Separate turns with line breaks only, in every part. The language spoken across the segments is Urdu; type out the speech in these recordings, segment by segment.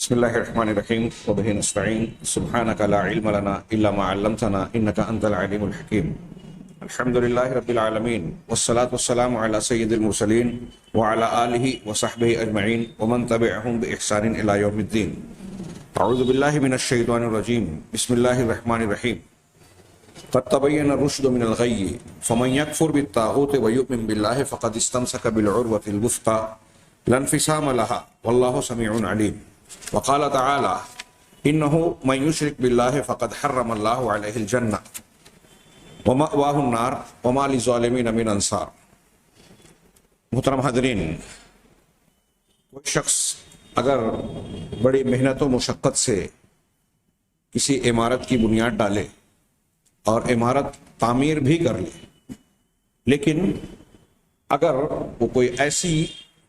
بسم الله الرحمن الرحيم وبه نستعين سبحانك لا علم لنا إلا ما علمتنا إنك أنت العليم الحكيم الحمد لله رب العالمين والصلاة والسلام على سيد المرسلين وعلى آله وصحبه أجمعين ومن تبعهم بإحسان إلى يوم الدين. أعوذ بالله من الشيطان الرجيم. بسم الله الرحمن الرحيم. قد تبين الرشد من الغي فمن يكفر بالطاغوت ويؤمن بالله فقد استمسك بالعروة الوثقى لا انفصام لها والله سميع عليم. وقال تعالى إنه من يشرك بالله فقد حرم الله عليه الجنة ومأواه النار وما للظالمين من انصار. محترم حاضرین، کوئی شخص اگر بڑی محنت و مشقت سے کسی عمارت کی بنیاد ڈالے اور عمارت تعمیر بھی کر لے، لیکن اگر وہ کوئی ایسی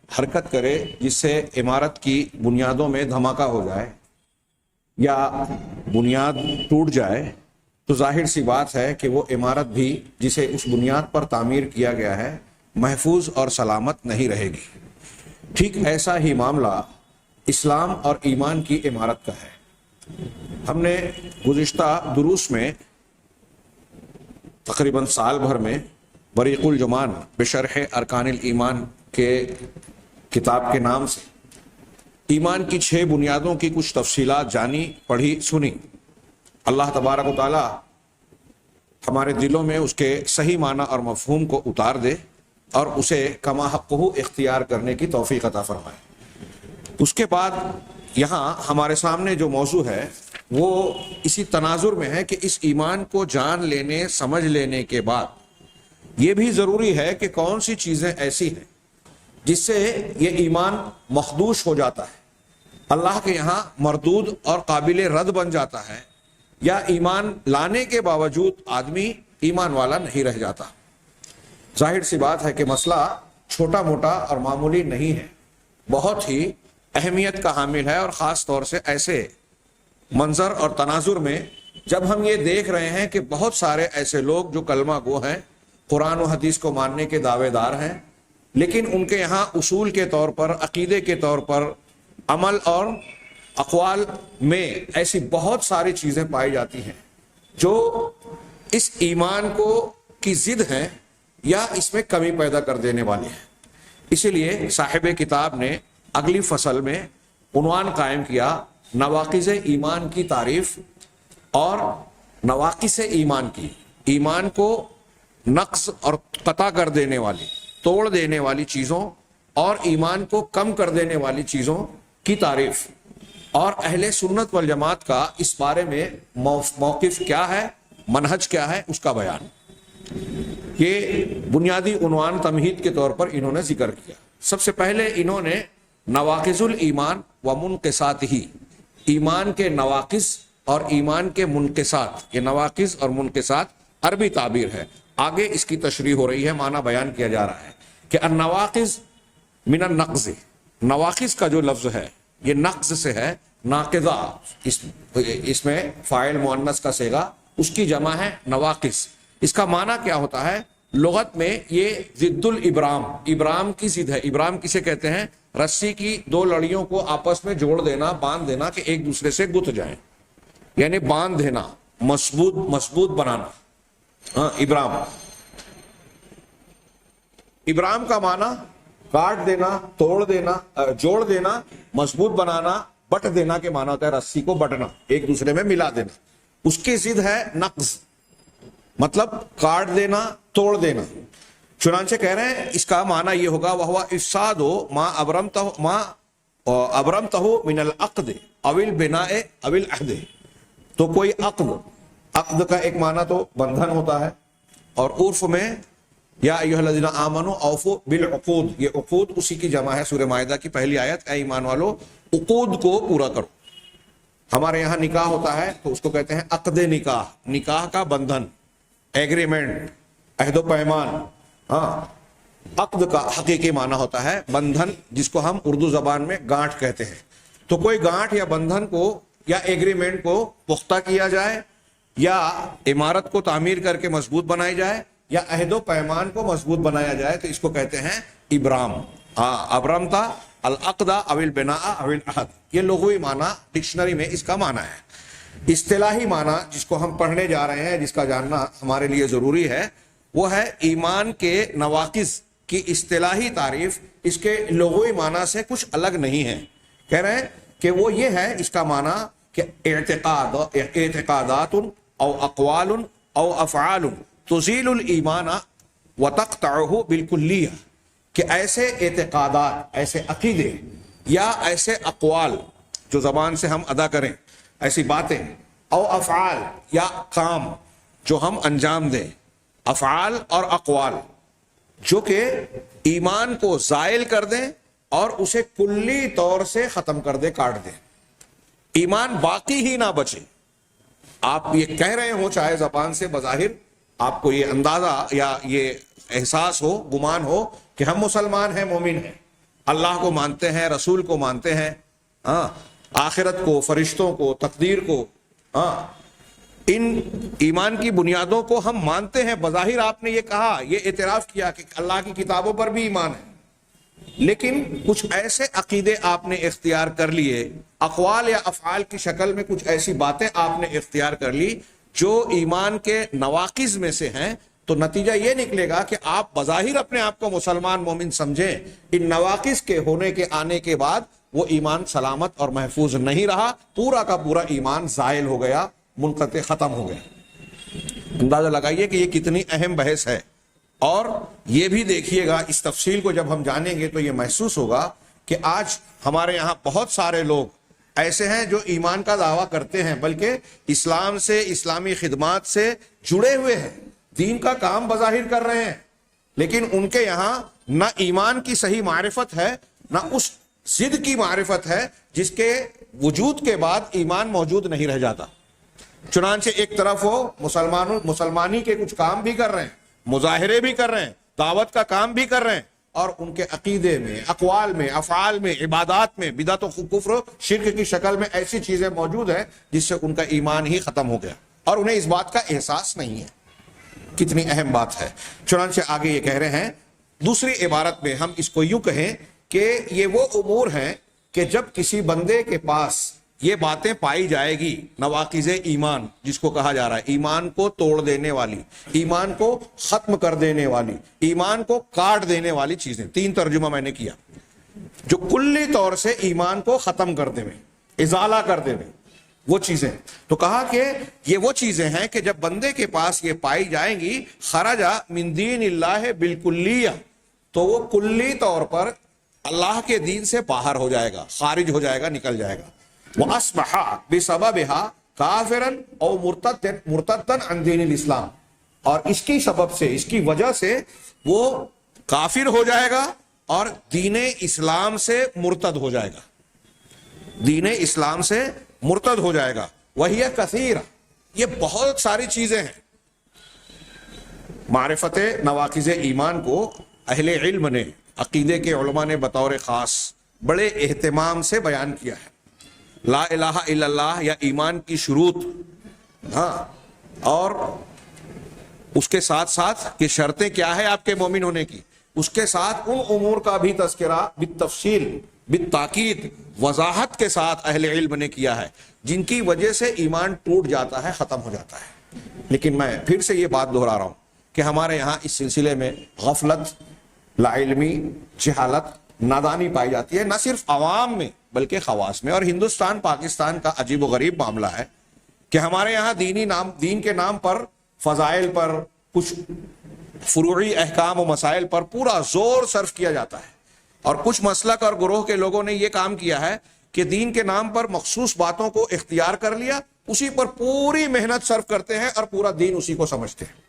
حرکت کرے جس سے عمارت کی بنیادوں میں دھماکہ ہو جائے یا بنیاد ٹوٹ جائے، تو ظاہر سی بات ہے کہ وہ عمارت بھی جسے اس بنیاد پر تعمیر کیا گیا ہے محفوظ اور سلامت نہیں رہے گی۔ ٹھیک ایسا ہی معاملہ اسلام اور ایمان کی عمارت کا ہے۔ ہم نے گزشتہ دروس میں تقریباً سال بھر میں بریق الجمان بشرح ارکان الایمان کے کتاب کے نام سے ایمان کی 6 بنیادوں کی کچھ تفصیلات جانی، پڑھی، سنی۔ اللہ تبارک و تعالی ہمارے دلوں میں اس کے صحیح معنی اور مفہوم کو اتار دے اور اسے کما حقہ اختیار کرنے کی توفیق عطا فرمائے۔ اس کے بعد یہاں ہمارے سامنے جو موضوع ہے وہ اسی تناظر میں ہے کہ اس ایمان کو جان لینے، سمجھ لینے کے بعد یہ بھی ضروری ہے کہ کون سی چیزیں ایسی ہیں جس سے یہ ایمان مخدوش ہو جاتا ہے، اللہ کے یہاں مردود اور قابل رد بن جاتا ہے، یا ایمان لانے کے باوجود آدمی ایمان والا نہیں رہ جاتا۔ ظاہر سی بات ہے کہ مسئلہ چھوٹا موٹا اور معمولی نہیں ہے، بہت ہی اہمیت کا حامل ہے، اور خاص طور سے ایسے منظر اور تناظر میں جب ہم یہ دیکھ رہے ہیں کہ بہت سارے ایسے لوگ جو کلمہ گو ہیں، قرآن و حدیث کو ماننے کے دعوے دار ہیں، لیکن ان کے یہاں اصول کے طور پر، عقیدے کے طور پر، عمل اور اقوال میں ایسی بہت ساری چیزیں پائی جاتی ہیں جو اس ایمان کو کی ضد ہیں یا اس میں کمی پیدا کر دینے والی ہیں۔ اسی لیے صاحب کتاب نے اگلی فصل میں عنوان قائم کیا، نواقض ایمان کی تعریف اور نواقص ایمان کی، ایمان کو نقص اور قطع کر دینے والی، توڑ دینے والی چیزوں اور ایمان کو کم کر دینے والی چیزوں کی تعریف، اور اہل سنت والجماعت کا اس بارے میں موقف کیا ہے، منہج کیا ہے، اس کا بیان۔ یہ بنیادی عنوان تمہید کے طور پر انہوں نے ذکر کیا۔ سب سے پہلے انہوں نے نواقض الایمان و منقصاتہ، ایمان کے نواقص اور ایمان کے منقصات، یہ نواقص اور منقصات عربی تعبیر ہے، آگے اس کی تشریح ہو رہی ہے، معنی بیان کیا جا رہا ہے کہ النواقض من النقض، نواقض کا جو لفظ ہے یہ نقض سے ہے، ناقضہ اس میں فاعل مؤنث کا صیغہ، اس کی جمع ہے نواقص۔ اس کا معنی کیا ہوتا ہے؟ لغت میں یہ ضد الابرام، ابرام کی ضد ہے۔ ابرام کسے کہتے ہیں؟ رسی کی 2 لڑیوں کو آپس میں جوڑ دینا، باندھ دینا کہ ایک دوسرے سے گت جائیں، یعنی باندھ دینا، مضبوط بنانا، ہاں ابرام۔ ابرام کا معنی کاٹ دینا، توڑ دینا، جوڑ دینا، مضبوط بنانا، بٹ دینا کے معنی ہوتا ہے رسی کو بٹنا، ایک دوسرے میں ملا دینا۔ اس کی ضد ہے نقض، مطلب کاٹ دینا، توڑ دینا۔ چنانچہ کہہ رہے ہیں اس کا معنی یہ ہوگا وہو افساد ما ابرمتہ من العقد او البناء او العہد۔ تو کوئی عقد کا ایک معنی تو بندھن ہوتا ہے، اور عرف میں یا ایھا الذین آمنوا اوفوا بالعقود، یہ عقود اسی کی جمع ہے، سورہ مائدہ کی پہلی آیت، اے ایمان والو عقود کو پورا کرو۔ ہمارے یہاں نکاح ہوتا ہے تو اس کو کہتے ہیں عقد نکاح، نکاح کا بندھن، ایگریمنٹ، عہد و پیمان۔ ہاں، عقد کا حقیقی معنی ہوتا ہے بندھن، جس کو ہم اردو زبان میں گانٹھ کہتے ہیں۔ تو کوئی گانٹھ یا بندھن کو یا ایگریمنٹ کو پختہ کیا جائے، یا عمارت کو تعمیر کر کے مضبوط بنائی جائے، یا عہد و پیمان کو مضبوط بنایا جائے، تو اس کو کہتے ہیں ابرام۔ ہاں، ابرمتا العقدہ او البناء او العہد، یہ لغوی معنی ڈکشنری میں اس کا معنی ہے۔ اصطلاحی معنی جس کو ہم پڑھنے جا رہے ہیں، جس کا جاننا ہمارے لیے ضروری ہے، وہ ہے ایمان کے نواقض کی اصطلاحی تعریف اس کے لغوی معنی سے کچھ الگ نہیں ہے۔ کہہ رہے ہیں کہ وہ یہ ہے، اس کا معنی کہ اعتقادات او اقوال او افعال تزیل الایمان وتقطعه بالکلیہ، کہ ایسے اعتقادات، ایسے عقیدے یا ایسے اقوال جو زبان سے ہم ادا کریں، ایسی باتیں، او افعال یا کام جو ہم انجام دیں، افعال اور اقوال جو کہ ایمان کو زائل کر دیں اور اسے کلی طور سے ختم کر دے، کاٹ دیں، ایمان باقی ہی نہ بچے۔ آپ یہ کہہ رہے ہو چاہے زبان سے، بظاہر آپ کو یہ اندازہ یا یہ احساس ہو، گمان ہو کہ ہم مسلمان ہیں، مومن ہیں، اللہ کو مانتے ہیں، رسول کو مانتے ہیں، آخرت کو، فرشتوں کو، تقدیر کو، ان ایمان کی بنیادوں کو ہم مانتے ہیں، بظاہر آپ نے یہ کہا، یہ اعتراف کیا کہ اللہ کی کتابوں پر بھی ایمان ہے، لیکن کچھ ایسے عقیدے آپ نے اختیار کر لیے، اقوال یا افعال کی شکل میں کچھ ایسی باتیں آپ نے اختیار کر لی جو ایمان کے نواقض میں سے ہیں، تو نتیجہ یہ نکلے گا کہ آپ بظاہر اپنے آپ کو مسلمان مومن سمجھیں، ان نواقض کے ہونے کے آنے کے بعد وہ ایمان سلامت اور محفوظ نہیں رہا، پورا کا پورا ایمان زائل ہو گیا، منقطع، ختم ہو گیا۔ اندازہ لگائیے کہ یہ کتنی اہم بحث ہے، اور یہ بھی دیکھیے گا اس تفصیل کو جب ہم جانیں گے تو یہ محسوس ہوگا کہ آج ہمارے یہاں بہت سارے لوگ ایسے ہیں جو ایمان کا دعویٰ کرتے ہیں، بلکہ اسلام سے، اسلامی خدمات سے جڑے ہوئے ہیں، دین کا کام بظاہر کر رہے ہیں، لیکن ان کے یہاں نہ ایمان کی صحیح معرفت ہے، نہ اس ضد کی معرفت ہے جس کے وجود کے بعد ایمان موجود نہیں رہ جاتا۔ چنانچہ ایک طرف وہ مسلمانی کے کچھ کام بھی کر رہے ہیں، مظاہرے بھی کر رہے ہیں، دعوت کا کام بھی کر رہے ہیں، اور ان کے عقیدے میں، اقوال میں، افعال میں، عبادات میں بدعت و کفر و شرک کی شکل میں ایسی چیزیں موجود ہیں جس سے ان کا ایمان ہی ختم ہو گیا، اور انہیں اس بات کا احساس نہیں ہے۔ کتنی اہم بات ہے۔ چنانچہ آگے یہ کہہ رہے ہیں، دوسری عبارت میں ہم اس کو یوں کہیں کہ یہ وہ امور ہیں کہ جب کسی بندے کے پاس یہ باتیں پائی جائے گی، نواقض ایمان جس کو کہا جا رہا ہے، ایمان کو توڑ دینے والی، ایمان کو ختم کر دینے والی، ایمان کو کاٹ دینے والی چیزیں، تین ترجمہ میں نے کیا، جو کلی طور سے ایمان کو ختم کر دے میں، ازالہ کر دے میں، وہ چیزیں، تو کہا کہ یہ وہ چیزیں ہیں کہ جب بندے کے پاس یہ پائی جائیں گی، خرج من دین اللہ بالکلیہ، تو وہ کلی طور پر اللہ کے دین سے باہر ہو جائے گا، خارج ہو جائے گا، نکل جائے گا۔ وَأَصْبَحَ بِسَبَبِهَا كَافِرًا أَوْ مُرْتَدًّا عَنْ دِينِ الْإِسْلَامِ، اور اس کی سبب سے، اس کی وجہ سے وہ کافر ہو جائے گا اور دین اسلام سے مرتد ہو جائے گا، دین اسلام سے مرتد ہو جائے گا۔ وَهِيَ كَثِيرًا، یہ بہت ساری چیزیں ہیں۔ معرفت نواقض ایمان کو اہل علم نے، عقیدے کے علماء نے بطور خاص بڑے اہتمام سے بیان کیا ہے۔ لا الہ الا اللہ یا ایمان کی شروط، اور اس کے ساتھ ساتھ کہ شرطیں کیا ہے آپ کے مومن ہونے کی، اس کے ساتھ ان امور کا بھی تذکرہ بالتفصیل، بالتاکید، وضاحت کے ساتھ اہل علم نے کیا ہے، جن کی وجہ سے ایمان ٹوٹ جاتا ہے، ختم ہو جاتا ہے۔ لیکن میں پھر سے یہ بات دہرا رہا ہوں کہ ہمارے یہاں اس سلسلے میں غفلت، لا علمی، جہالت، نادانی پائی جاتی ہے، نہ صرف عوام میں بلکہ خواص میں۔ اور ہندوستان پاکستان کا عجیب و غریب معاملہ ہے کہ ہمارے یہاں دین کے نام پر، فضائل پر، کچھ فروعی احکام و مسائل پر پورا زور صرف کیا جاتا ہے، اور کچھ مسلک اور گروہ کے لوگوں نے یہ کام کیا ہے کہ دین کے نام پر مخصوص باتوں کو اختیار کر لیا، اسی پر پوری محنت صرف کرتے ہیں اور پورا دین اسی کو سمجھتے ہیں۔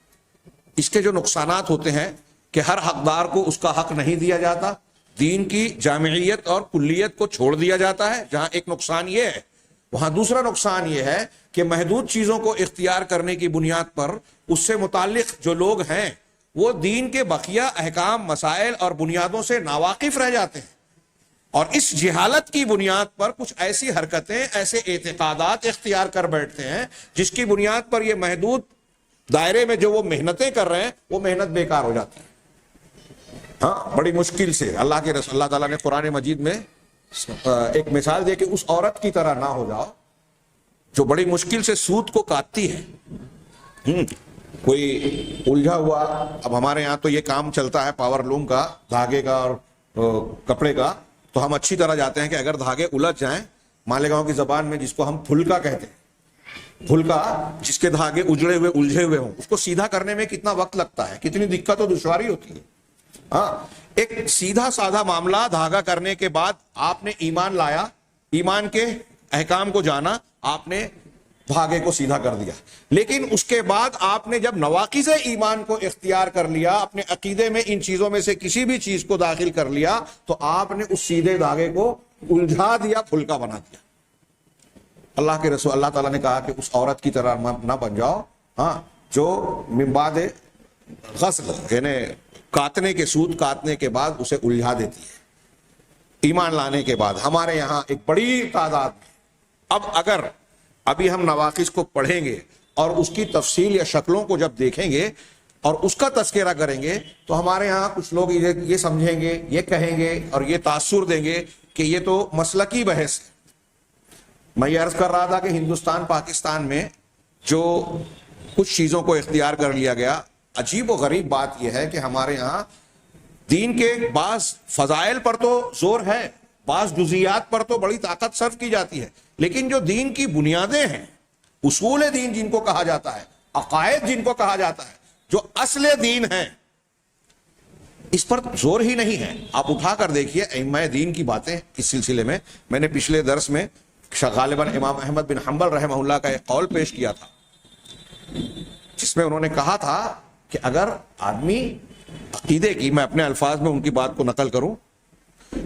اس کے جو نقصانات ہوتے ہیں کہ ہر حقدار کو اس کا حق نہیں دیا جاتا، دین کی جامعیت اور کلیت کو چھوڑ دیا جاتا ہے، جہاں ایک نقصان یہ ہے، وہاں دوسرا نقصان یہ ہے کہ محدود چیزوں کو اختیار کرنے کی بنیاد پر اس سے متعلق جو لوگ ہیں وہ دین کے بقیہ احکام، مسائل اور بنیادوں سے ناواقف رہ جاتے ہیں، اور اس جہالت کی بنیاد پر کچھ ایسی حرکتیں، ایسے اعتقادات اختیار کر بیٹھتے ہیں جس کی بنیاد پر یہ محدود دائرے میں جو وہ محنتیں کر رہے ہیں وہ محنت بیکار ہو جاتی ہے۔ ہاں بڑی مشکل سے اللہ کے رسول اللہ تعالیٰ نے قرآن مجید میں ایک مثال دے کہ اس عورت کی طرح نہ ہو جاؤ جو بڑی مشکل سے سوت کو کاٹتی ہے. کوئی الجھا ہوا، اب ہمارے یہاں تو یہ کام چلتا ہے پاور لوم کا، دھاگے کا اور کپڑے کا، تو ہم اچھی طرح جاتے ہیں کہ اگر دھاگے الجھ جائیں، مالیگاؤں کی زبان میں جس کو ہم پھلکا کہتے ہیں، پھلکا جس کے دھاگے اجڑے ہوئے الجھے ہوئے ہوں، اس کو سیدھا کرنے میں کتنا وقت لگتا ہے، کتنی دقت و دشواری ہوتی ہے. ہاں ایک سیدھا سادہ معاملہ دھاگا کرنے کے بعد آپ نے ایمان لایا، ایمان کے احکام کو جانا، آپ نے دھاگے کو سیدھا کر دیا. لیکن اس کے بعد آپ نے جب نواقض ایمان کو اختیار کر لیا، اپنے عقیدے میں ان چیزوں میں سے کسی بھی چیز کو داخل کر لیا، تو آپ نے اس سیدھے دھاگے کو الجھا دیا، پھلکا بنا دیا. اللہ کے رسول اللہ تعالیٰ نے کہا کہ اس عورت کی طرح نہ بن جاؤ، ہاں جو من بعد غسل یعنی کاٹنے کے سوت کاٹنے کے بعد اسے الجھا دیتی ہے ایمان لانے کے بعد. ہمارے یہاں ایک بڑی تعداد میں، اب اگر ابھی ہم نواقص کو پڑھیں گے اور اس کی تفصیل یا شکلوں کو جب دیکھیں گے اور اس کا تذکرہ کریں گے، تو ہمارے ہاں کچھ لوگ یہ سمجھیں گے، یہ کہیں گے اور یہ تاثر دیں گے کہ یہ تو مسلکی بحث ہے. میں یہ عرض کر رہا تھا کہ ہندوستان پاکستان میں جو کچھ چیزوں کو اختیار کر لیا گیا، عجیب و غریب بات یہ ہے کہ ہمارے ہاں دین کے بعض فضائل پر تو زور ہے، بعض جزیات پر تو بڑی طاقت صرف کی جاتی ہے، لیکن جو دین کی بنیادیں ہیں، اصول دین جن کو کہا جاتا ہے، عقائد جن کو کہا جاتا ہے، جو اصل دین ہے، اس پر زور ہی نہیں ہے. آپ اٹھا کر دیکھیے ائمہ دین کی باتیں اس سلسلے میں. میں نے پچھلے درس میں غالباً امام احمد بن حنبل رحمہ اللہ کا ایک قول پیش کیا تھا، جس میں انہوں نے کہا تھا کہ اگر آدمی عقیدے کی، میں اپنے الفاظ میں ان کی بات کو نقل کروں،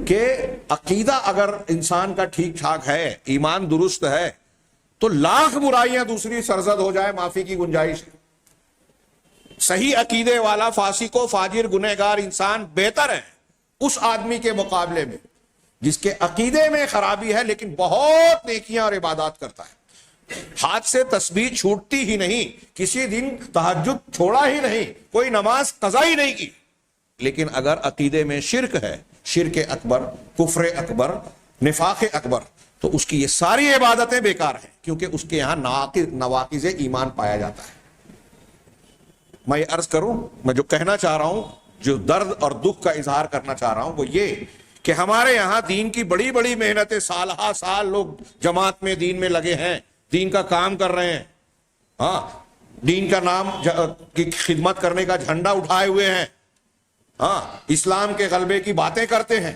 کہ عقیدہ اگر انسان کا ٹھیک ٹھاک ہے، ایمان درست ہے، تو لاکھ برائیاں دوسری سرزد ہو جائے، معافی کی گنجائش ہے. صحیح عقیدے والا فاسق و فاجر گنہگار انسان بہتر ہے اس آدمی کے مقابلے میں جس کے عقیدے میں خرابی ہے لیکن بہت نیکیاں اور عبادات کرتا ہے. ہاتھ سے تسبیح چھوٹتی ہی نہیں، کسی دن تہجد چھوڑا ہی نہیں، کوئی نماز قضا ہی نہیں کی، لیکن اگر عقیدے میں شرک ہے، شرک اکبر، کفر اکبر، نفاق اکبر، تو اس کی یہ ساری عبادتیں بیکار ہیں، کیونکہ اس کے یہاں نواقض ایمان پایا جاتا ہے. میں یہ عرض کروں، میں جو کہنا چاہ رہا ہوں، جو درد اور دکھ کا اظہار کرنا چاہ رہا ہوں، وہ یہ کہ ہمارے یہاں دین کی بڑی بڑی محنتیں، سالہ سال لوگ جماعت میں دین میں لگے ہیں، دین کا کام کر رہے ہیں، ہاں دین کا نام کی خدمت کرنے کا جھنڈا اٹھائے ہوئے ہیں، ہاں اسلام کے غلبے کی باتیں کرتے ہیں.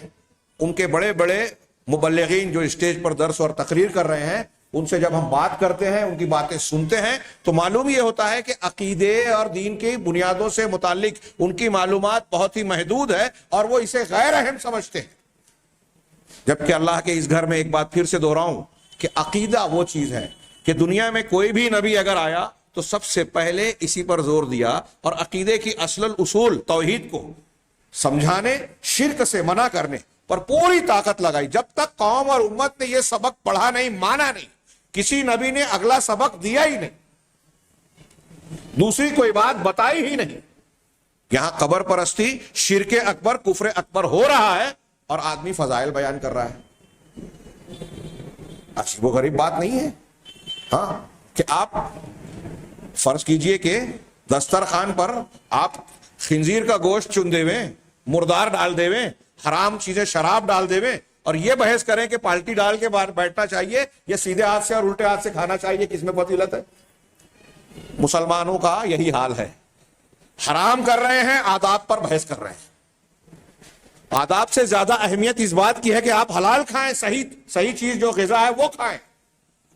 ان کے بڑے بڑے مبلغین جو اسٹیج پر درس اور تقریر کر رہے ہیں، ان سے جب ہم بات کرتے ہیں، ان کی باتیں سنتے ہیں، تو معلوم یہ ہوتا ہے کہ عقیدے اور دین کی بنیادوں سے متعلق ان کی معلومات بہت ہی محدود ہے اور وہ اسے غیر اہم سمجھتے ہیں. جبکہ اللہ کے اس گھر میں ایک بات پھر سے دوہراؤں کہ عقیدہ وہ چیز ہے کہ دنیا میں کوئی بھی نبی اگر آیا تو سب سے پہلے اسی پر زور دیا اور عقیدے کی اصل الاصول توحید کو سمجھانے، شرک سے منع کرنے پر پوری طاقت لگائی. جب تک قوم اور امت نے یہ سبق پڑھا نہیں، مانا نہیں، کسی نبی نے اگلا سبق دیا ہی نہیں، دوسری کوئی بات بتائی ہی نہیں. یہاں قبر پرستی، شرک اکبر، کفر اکبر ہو رہا ہے اور آدمی فضائل بیان کر رہا ہے. عجیب و غریب بات نہیں ہے؟ ہاں کہ آپ فرض کیجئے کہ دسترخوان پر آپ خنزیر کا گوشت چن دے ہوئے، مردار ڈال دے ہوئے، حرام چیزیں شراب ڈال دے ہوئے، اور یہ بحث کریں کہ پالٹی ڈال کے باہر بیٹھنا چاہیے یا سیدھے ہاتھ سے اور الٹے ہاتھ سے کھانا چاہیے، کس میں فضیلت ہے؟ مسلمانوں کا یہی حال ہے. حرام کر رہے ہیں، آداب پر بحث کر رہے ہیں. آداب سے زیادہ اہمیت اس بات کی ہے کہ آپ حلال کھائیں، صحیح چیز جو غذا ہے وہ کھائیں.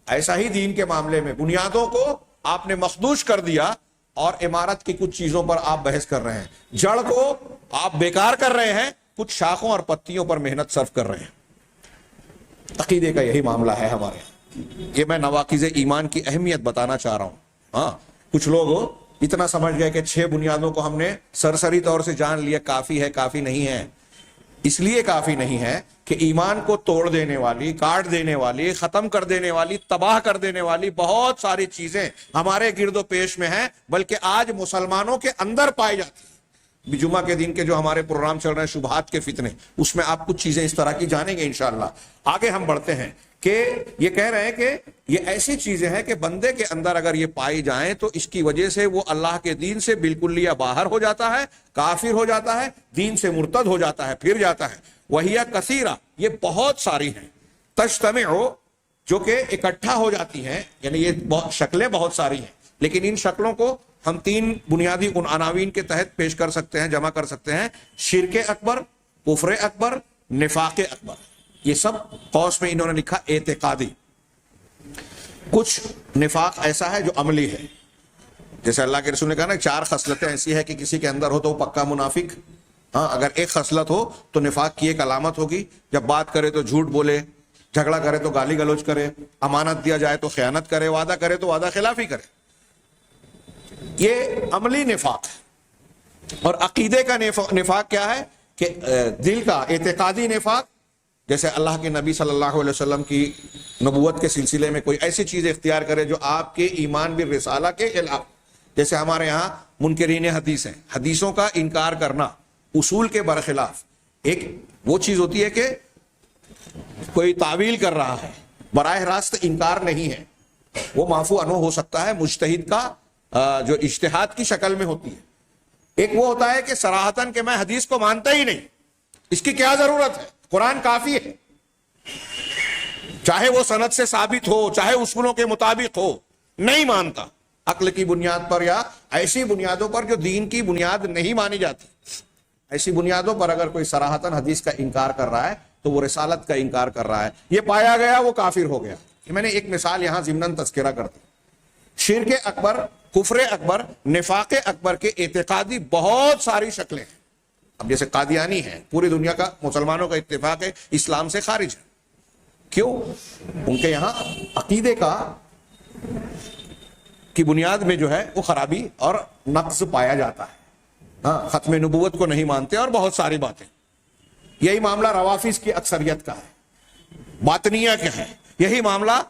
ایسا ہی دین کے معاملے میں بنیادوں کو آپ نے مخدوش کر دیا اور عمارت کی کچھ چیزوں پر آپ بحث کر رہے ہیں، جڑ کو آپ بیکار کر رہے ہیں، کچھ شاخوں اور پتیوں پر محنت صرف کر رہے ہیں. عقیدے کا یہی معاملہ ہے ہمارے یہاں. یہ میں نواقض ایمان کی اہمیت بتانا چاہ رہا ہوں. ہاں کچھ لوگ اتنا سمجھ گئے کہ 6 بنیادوں کو ہم نے سرسری طور سے جان لیا، کافی ہے. کافی نہیں ہے. اس لیے کافی نہیں ہے کہ ایمان کو توڑ دینے والی، کاٹ دینے والی، ختم کر دینے والی، تباہ کر دینے والی بہت ساری چیزیں ہمارے گرد و پیش میں ہیں، بلکہ آج مسلمانوں کے اندر پائی جاتی ہیں. جمعہ کے دن کے جو ہمارے پروگرام چل رہے ہیں شبہات کے فتنے، اس میں آپ کچھ چیزیں اس طرح کی جانیں گے انشاءاللہ۔ آگے ہم بڑھتے ہیں کہ یہ کہہ رہے ہیں کہ یہ ایسی چیزیں ہیں کہ بندے کے اندر اگر یہ پائی جائیں تو اس کی وجہ سے وہ اللہ کے دین سے بالکل یا باہر ہو جاتا ہے، کافر ہو جاتا ہے، دین سے مرتد ہو جاتا ہے، پھر جاتا ہے۔ وہیہ کثیرہ، یہ بہت ساری ہیں، تجتمع، جو کہ اکٹھا ہو جاتی ہیں، یعنی یہ شکلیں بہت ساری ہیں، لیکن ان شکلوں کو ہم 3 بنیادی عناوین کے تحت پیش کر سکتے ہیں، جمع کر سکتے ہیں: شرک اکبر، کفر اکبر، نفاق اکبر۔ یہ سب قوس میں انہوں نے لکھا اعتقادی۔ کچھ نفاق ایسا ہے جو عملی ہے، جیسے اللہ کے رسول نے کہا نا 4 خصلتیں ایسی ہے کہ کسی کے اندر ہو تو وہ پکا منافق۔ ہاں، اگر ایک خصلت ہو تو نفاق کی ایک علامت ہوگی، جب بات کرے تو جھوٹ بولے، جھگڑا کرے تو گالی گلوچ کرے، امانت دیا جائے تو خیانت کرے، وعدہ کرے تو وعدہ خلافی کرے۔ یہ عملی نفاق ہے۔ اور عقیدے کا نفاق کیا ہے کہ دل کا اعتقادی نفاق، جیسے اللہ کے نبی صلی اللہ علیہ وسلم کی نبوت کے سلسلے میں کوئی ایسی چیز اختیار کرے جو آپ کے ایمان بالرسالہ کے خلاف، جیسے ہمارے ہاں منکرین حدیث ہیں، حدیثوں کا انکار کرنا اصول کے برخلاف۔ ایک وہ چیز ہوتی ہے کہ کوئی تعویل کر رہا ہے، براہ راست انکار نہیں ہے، وہ معفو عنہ ہو سکتا ہے، مجتہد کا جو اجتہاد کی شکل میں ہوتی ہے۔ ایک وہ ہوتا ہے کہ صراحتاً کہ میں حدیث کو مانتا ہی نہیں، اس کی کیا ضرورت ہے، قرآن کافی ہے، چاہے وہ سند سے ثابت ہو، چاہے اصولوں کے مطابق ہو، نہیں مانتا، عقل کی بنیاد پر یا ایسی بنیادوں پر جو دین کی بنیاد نہیں مانی جاتی، ایسی بنیادوں پر اگر کوئی صراحتاً حدیث کا انکار کر رہا ہے تو وہ رسالت کا انکار کر رہا ہے، یہ پایا گیا وہ کافر ہو گیا۔ میں نے ایک مثال یہاں ضمناً تذکرہ کر دی۔ شرک اکبر، کفر اکبر، نفاق اکبر کے اعتقادی بہت ساری شکلیں ہیں۔ اب جیسے قادیانی ہیں، پوری دنیا کا مسلمانوں کا اتفاق ہے اسلام سے خارج ہے۔ کیوں؟ ان کے یہاں عقیدے کی بنیاد میں جو ہے وہ خرابی اور نقص پایا جاتا ہے۔ ہاں، ختم نبوت کو نہیں مانتے اور بہت ساری باتیں۔ یہی معاملہ روافظ کی اکثریت کا ہے، باطنیہ کا ہے، یہی معاملہ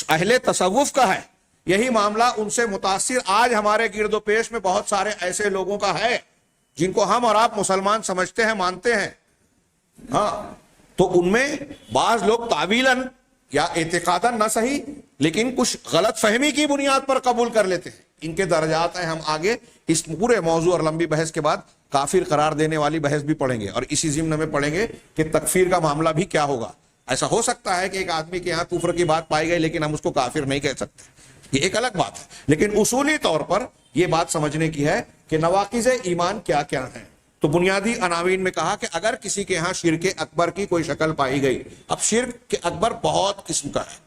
اہل تصوف کا ہے، یہی معاملہ ان سے متاثر آج ہمارے گرد و پیش میں بہت سارے ایسے لوگوں کا ہے جن کو ہم اور آپ مسلمان سمجھتے ہیں، مانتے ہیں۔ ہاں، تو ان میں بعض لوگ تعویلاً یا اعتقاداً نہ صحیح لیکن کچھ غلط فہمی کی بنیاد پر قبول کر لیتے ہیں۔ ان کے درجات ہیں، ہم آگے اس پورے موضوع اور لمبی بحث کے بعد کافر قرار دینے والی بحث بھی پڑھیں گے، اور اسی ضمن میں پڑھیں گے کہ تکفیر کا معاملہ بھی کیا ہوگا۔ ایسا ہو سکتا ہے کہ ایک آدمی کے یہاں کفر کی بات پائی گئی لیکن ہم اس کو کافر نہیں کہہ سکتے، یہ ایک الگ بات ہے، لیکن اصولی طور پر یہ بات سمجھنے کی ہے کہ نواقض ایمان کیا کیا ہیں۔ تو بنیادی عناوین میں کہا کہ اگر کسی کے ہاں شرک اکبر کی کوئی شکل پائی گئی، اب شرک کے اکبر بہت قسم کا ہے،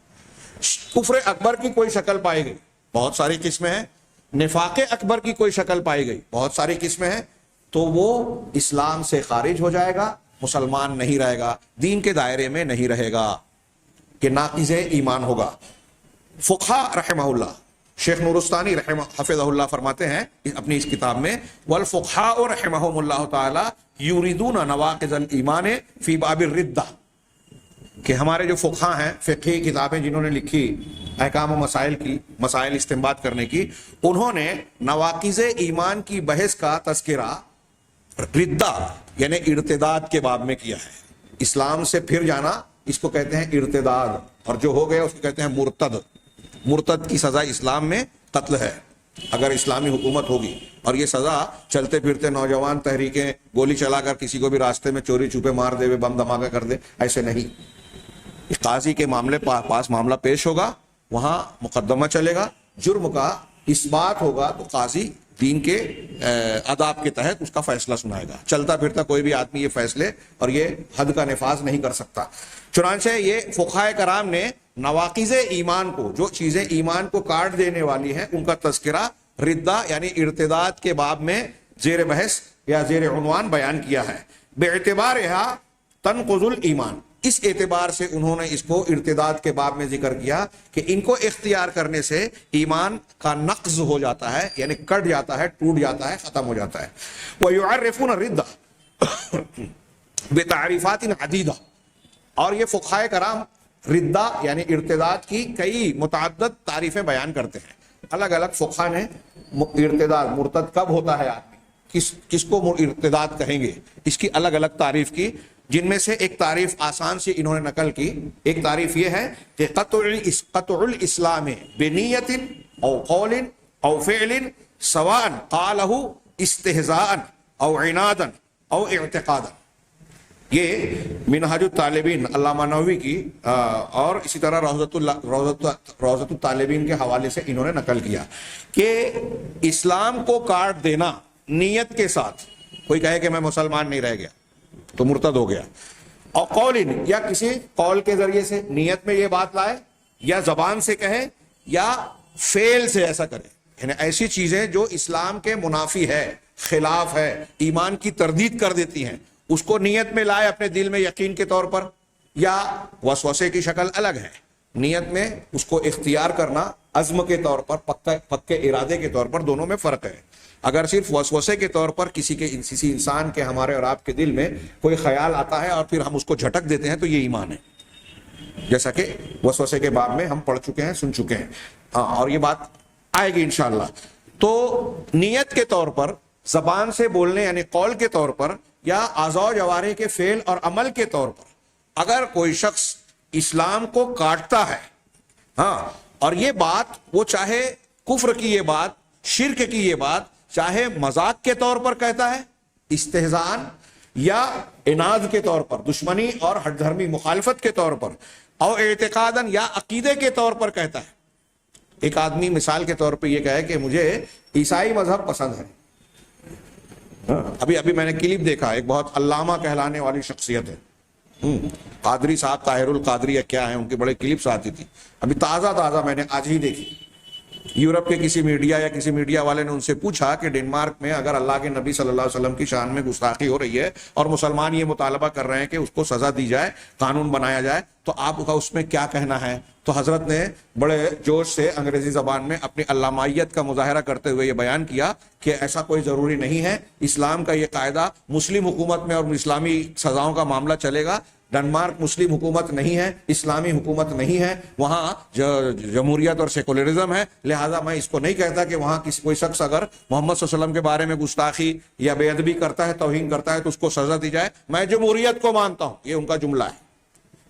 کفر اکبر کی کوئی شکل پائی گئی، بہت ساری قسمیں ہیں، نفاق اکبر کی کوئی شکل پائی گئی، بہت ساری قسمیں ہیں، تو وہ اسلام سے خارج ہو جائے گا، مسلمان نہیں رہے گا، دین کے دائرے میں نہیں رہے گا، کہ ناقض ایمان ہوگا۔ فقہاء رحمہ اللہ، شیخ نورستانی حفظہ اللہ فرماتے ہیں اپنی اس کتاب میں، والفقہاء رحمہم اللہ تعالی یریدون نواقض الایمان فی باب الردہ، کہ ہمارے جو فقہاء ہیں، فقہی کتابیں جنہوں نے لکھی احکام و مسائل کی، مسائل استنباط کرنے کی، انہوں نے نواقض ایمان کی بحث کا تذکرہ ردہ یعنی ارتداد کے باب میں کیا ہے۔ اسلام سے پھر جانا اس کو کہتے ہیں ارتداد، اور جو ہو گیا اس کو کہتے ہیں مرتد۔ مرتد کی سزا اسلام میں قتل ہے اگر اسلامی حکومت ہوگی، اور یہ سزا چلتے پھرتے نوجوان تحریکیں گولی چلا کر کسی کو بھی راستے میں چوری چھپے مار دے، بم دھماکہ کر دے، ایسے نہیں۔ قاضی کے معاملے پاس معاملہ پیش ہوگا، وہاں مقدمہ چلے گا، جرم کا اس بات ہوگا تو قاضی دین کے آداب کے تحت اس کا فیصلہ سنائے گا۔ چلتا پھرتا کوئی بھی آدمی یہ فیصلے اور یہ حد کا نفاذ نہیں کر سکتا۔ چنانچہ یہ فقہائے کرام نے نواقض ایمان کو، جو چیزیں ایمان کو کاٹ دینے والی ہیں، ان کا تذکرہ ردہ یعنی ارتداد کے باب میں زیر بحث یا زیر عنوان بیان کیا ہے۔ بے اعتبارہا تنقض الایمان، اس اعتبار سے انہوں نے اس کو ارتداد کے باب میں ذکر کیا کہ ان کو اختیار کرنے سے ایمان کا نقض ہو جاتا ہے، یعنی کٹ جاتا ہے، ٹوٹ جاتا ہے، ختم ہو جاتا ہے۔ وَيُعَرِّفُونَ الرِّدَّةَ بِتَعْرِيفَاتٍ عَدِيدَةٍ، اور یہ فقہائے کرام ردہ یعنی ارتداد کی کئی متعدد تعریفیں بیان کرتے ہیں۔ الگ الگ فقہا نے ارتداد، مرتد کب ہوتا ہے آدمی، کس کو ارتداد کہیں گے، اس کی الگ الگ تعریف کی، جن میں سے ایک تعریف آسان سے انہوں نے نقل کی۔ ایک تعریف یہ ہے کہ قطع الاسلام بنیت او قول او فعل سواء قالہ استہزاء او عنادا او اعتقادا۔ یہ منہاج الطالبین علامہ نووی کی اور اسی طرح روضۃ الطالبین کے حوالے سے انہوں نے نقل کیا کہ اسلام کو کاٹ دینا نیت کے ساتھ، کوئی کہے کہ میں مسلمان نہیں رہ گیا تو مرتد ہو گیا، اور قول یا کسی قول کے ذریعے سے نیت میں یہ بات لائے، یا زبان سے کہے یا فعل سے ایسا کرے، یعنی ایسی چیزیں جو اسلام کے منافی ہے، خلاف ہے، ایمان کی تردید کر دیتی ہیں، اس کو نیت میں لائے اپنے دل میں یقین کے طور پر، یا وسوسے کی شکل الگ ہے، نیت میں اس کو اختیار کرنا عزم کے طور پر، پکے ارادے کے طور پر، دونوں میں فرق ہے۔ اگر صرف وسوسے کے طور پر کسی انسان کے، ہمارے اور آپ کے دل میں کوئی خیال آتا ہے اور پھر ہم اس کو جھٹک دیتے ہیں تو یہ ایمان ہے، جیسا کہ وسوسے کے باب میں ہم پڑھ چکے ہیں، سن چکے ہیں، اور یہ بات آئے گی انشاءاللہ۔ تو نیت کے طور پر، زبان سے بولنے یعنی قول کے طور پر، یا اعضاء و جوارح کے فعل اور عمل کے طور پر اگر کوئی شخص اسلام کو کاٹتا ہے، اور یہ بات وہ چاہے کفر کی یہ بات، شرک کی یہ بات، چاہے مذاق کے طور پر کہتا ہے استہزاء، یا عناد کے طور پر، دشمنی اور ہٹ دھرمی مخالفت کے طور پر، اور اعتقاداً یا عقیدے کے طور پر کہتا ہے۔ ایک آدمی مثال کے طور پہ یہ کہے کہ مجھے عیسائی مذہب پسند ہے، ابھی میں نے کلپ دیکھا، ایک بہت علامہ کہلانے والی شخصیت ہے، قادری صاحب، طاہر القادری یا کیا ہیں، ان کی بڑے کلپس آتی تھی، ابھی تازہ میں نے آج ہی دیکھی۔ یورپ کے کسی میڈیا یا کسی میڈیا والے نے ان سے پوچھا کہ ڈنمارک میں اگر اللہ کے نبی صلی اللہ علیہ وسلم کی شان میں گستاخی ہو رہی ہے اور مسلمان یہ مطالبہ کر رہے ہیں کہ اس کو سزا دی جائے، قانون بنایا جائے، تو آپ کا اس میں کیا کہنا ہے؟ تو حضرت نے بڑے جوش سے انگریزی زبان میں اپنی علامائیت کا مظاہرہ کرتے ہوئے یہ بیان کیا کہ ایسا کوئی ضروری نہیں ہے، اسلام کا یہ قاعدہ مسلم حکومت میں اور اسلامی سزاؤں کا معاملہ چلے گا، ڈنمارک مسلم حکومت نہیں ہے، اسلامی حکومت نہیں ہے، وہاں جمہوریت اور سیکولرزم ہے، لہذا میں اس کو نہیں کہتا کہ وہاں کوئی شخص اگر محمد صلی اللہ علیہ وسلم کے بارے میں گستاخی یا بے ادبی کرتا ہے، توہین کرتا ہے، تو اس کو سزا دی جائے، میں جمہوریت کو مانتا ہوں۔ یہ ان کا جملہ ہے،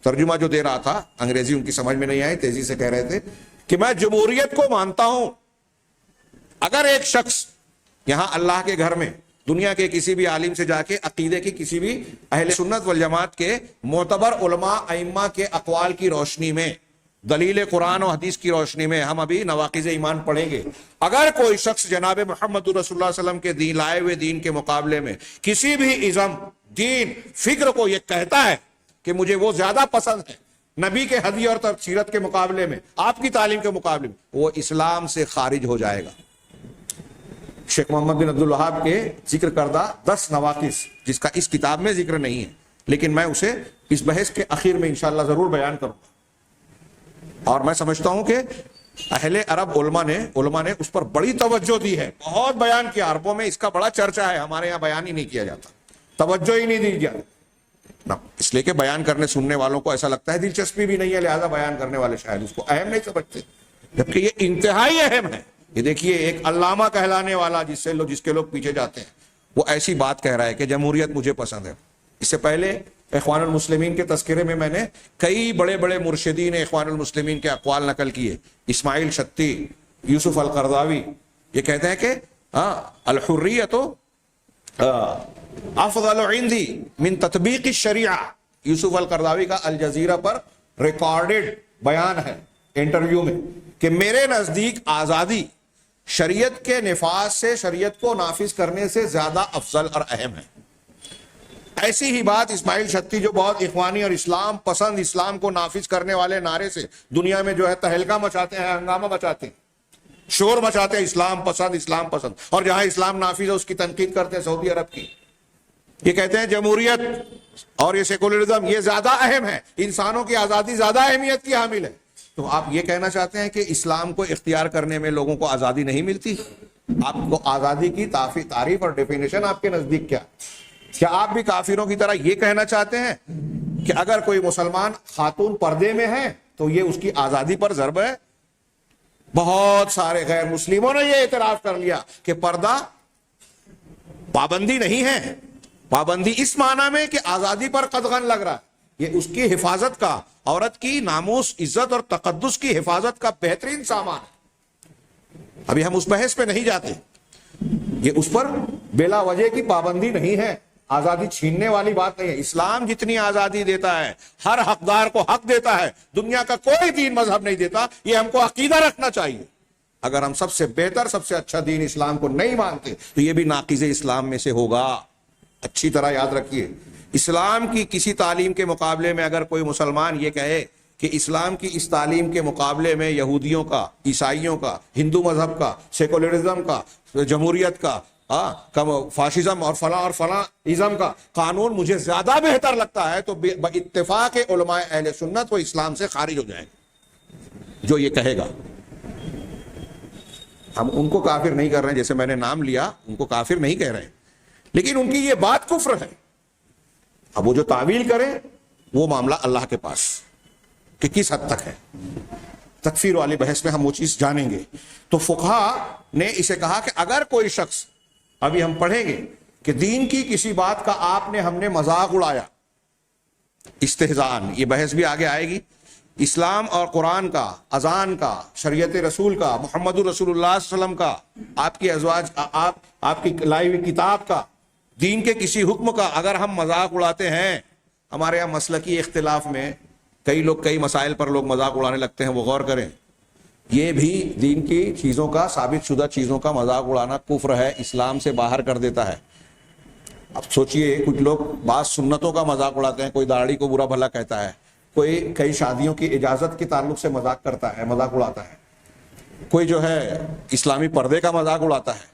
ترجمہ جو دے رہا تھا، انگریزی ان کی سمجھ میں نہیں آئی، تیزی سے کہہ رہے تھے کہ میں جمہوریت کو مانتا ہوں۔ اگر ایک شخص یہاں اللہ کے گھر میں دنیا کے کسی بھی عالم سے جا کے عقیدے کی کسی بھی اہل سنت والجماعت کے معتبر علماء ائمہ کے اقوال کی روشنی میں، دلیل قرآن و حدیث کی روشنی میں، ہم ابھی نواقض ایمان پڑھیں گے، اگر کوئی شخص جناب محمد رسول اللہ صلی اللہ علیہ وسلم کے لائے ہوئے دین کے مقابلے میں کسی بھی ازم، دین، فکر کو یہ کہتا ہے کہ مجھے وہ زیادہ پسند ہے نبی کے ہدی اور سیرت کے مقابلے میں، آپ کی تعلیم کے مقابلے میں، وہ اسلام سے خارج ہو جائے گا۔ شیخ محمد بن عبد الوہاب کے ذکر کردہ 10 نواقص، جس کا اس کتاب میں ذکر نہیں ہے، لیکن میں اسے اس بحث کے اخیر میں انشاءاللہ ضرور بیان کروں گا، اور میں سمجھتا ہوں کہ اہل عرب علماء نے اس پر بڑی توجہ دی ہے، بہت بیان کیا، عربوں میں اس کا بڑا چرچا ہے، ہمارے یہاں بیان ہی نہیں کیا جاتا، توجہ ہی نہیں دی جاتی، اس لیے کہ بیان کرنے سننے والوں کو ایسا لگتا ہے دلچسپی بھی نہیں ہے، لہذا بیان کرنے والے شاید اس کو اہم نہیں سمجھتے، جبکہ یہ انتہائی اہم ہے۔ یہ دیکھیے، ایک علامہ کہلانے والا جس کے لوگ پیچھے جاتے ہیں، وہ ایسی بات کہہ رہا ہے کہ جمہوریت مجھے پسند ہے۔ اس سے پہلے اخوان المسلمین کے تذکرے میں نے کئی بڑے بڑے مرشدین اخوان المسلمین کے اقوال نقل کیے، اسماعیل شتی، یوسف القرضاوی، یہ کہتے ہیں کہ الحریت افضل عندی من تطبیق الشریعہ۔ یوسف القرضاوی کا الجزیرہ پر ریکارڈڈ بیان ہے انٹرویو میں کہ میرے نزدیک آزادی شریعت کے نفاذ سے، شریعت کو نافذ کرنے سے زیادہ افضل اور اہم ہے۔ ایسی ہی بات اسماعیل شتی، جو بہت اخوانی اور اسلام پسند، اسلام کو نافذ کرنے والے نعرے سے دنیا میں جو ہے تہلکہ مچاتے ہیں، ہنگامہ مچاتے ہیں، شور مچاتے ہیں، اسلام پسند، اور جہاں اسلام نافذ ہے اس کی تنقید کرتے ہیں سعودی عرب کی۔ یہ کہتے ہیں جمہوریت اور یہ سیکولرزم یہ زیادہ اہم ہے، انسانوں کی آزادی زیادہ اہمیت کی حامل ہے۔ تو آپ یہ کہنا چاہتے ہیں کہ اسلام کو اختیار کرنے میں لوگوں کو آزادی نہیں ملتی؟ آپ کو آزادی کی تعریف اور ڈیفینیشن آپ کے نزدیک کیا آپ بھی کافروں کی طرح یہ کہنا چاہتے ہیں کہ اگر کوئی مسلمان خاتون پردے میں ہے تو یہ اس کی آزادی پر ضرب ہے؟ بہت سارے غیر مسلموں نے یہ اعتراف کر لیا کہ پردہ پابندی نہیں ہے، پابندی اس معنی میں کہ آزادی پر قدغن لگ رہا ہے، یہ اس کی حفاظت کا، عورت کی ناموس، عزت اور تقدس کی حفاظت کا بہترین سامان ہے۔ ابھی ہم اس بحث پہ نہیں جاتے، یہ اس پر بلا وجہ کی پابندی نہیں ہے، آزادی چھیننے والی بات نہیں ہے۔ اسلام جتنی آزادی دیتا ہے، ہر حقدار کو حق دیتا ہے، دنیا کا کوئی دین مذہب نہیں دیتا، یہ ہم کو عقیدہ رکھنا چاہیے۔ اگر ہم سب سے بہتر، سب سے اچھا دین اسلام کو نہیں مانتے تو یہ بھی ناقض اسلام میں سے ہوگا۔ اچھی طرح یاد رکھیے، اسلام کی کسی تعلیم کے مقابلے میں اگر کوئی مسلمان یہ کہے کہ اسلام کی اس تعلیم کے مقابلے میں یہودیوں کا، عیسائیوں کا، ہندو مذہب کا، سیکولرزم کا، جمہوریت کا، فاشزم اور فلاں ازم کا قانون مجھے زیادہ بہتر لگتا ہے، تو اتفاق علماء اہل سنت وہ اسلام سے خارج ہو جائے گا جو یہ کہے گا۔ ہم ان کو کافر نہیں کر رہے ہیں، جیسے میں نے نام لیا، ان کو کافر نہیں کہہ رہے ہیں، لیکن ان کی یہ بات کفر ہے۔ اب وہ جو تعویل کریں وہ معاملہ اللہ کے پاس کہ کس حد تک ہے، تکفیر والی بحث میں ہم وہ چیز جانیں گے۔ تو فقہا نے اسے کہا کہ اگر کوئی شخص، ابھی ہم پڑھیں گے کہ دین کی کسی بات کا آپ نے، ہم نے مذاق اڑایا، استہزاءً، یہ بحث بھی آگے آئے گی، اسلام اور قرآن کا، اذان کا، شریعت رسول کا، محمد رسول اللہ صلی اللہ علیہ وسلم کا، آپ کی ازواج، آپ کی لائی ہوئی کتاب کا، دین کے کسی حکم کا اگر ہم مذاق اڑاتے ہیں، ہمارے یہاں مسلکی اختلاف میں کئی لوگ کئی مسائل پر لوگ مذاق اڑانے لگتے ہیں، وہ غور کریں، یہ بھی دین کی چیزوں کا، ثابت شدہ چیزوں کا مذاق اڑانا کفر ہے، اسلام سے باہر کر دیتا ہے۔ اب سوچئے، کچھ لوگ بعض سنتوں کا مذاق اڑاتے ہیں، کوئی داڑھی کو برا بھلا کہتا ہے، کوئی کئی شادیوں کی اجازت کے تعلق سے مذاق کرتا ہے، مذاق اڑاتا ہے، کوئی جو ہے اسلامی پردے کا مذاق اڑاتا ہے۔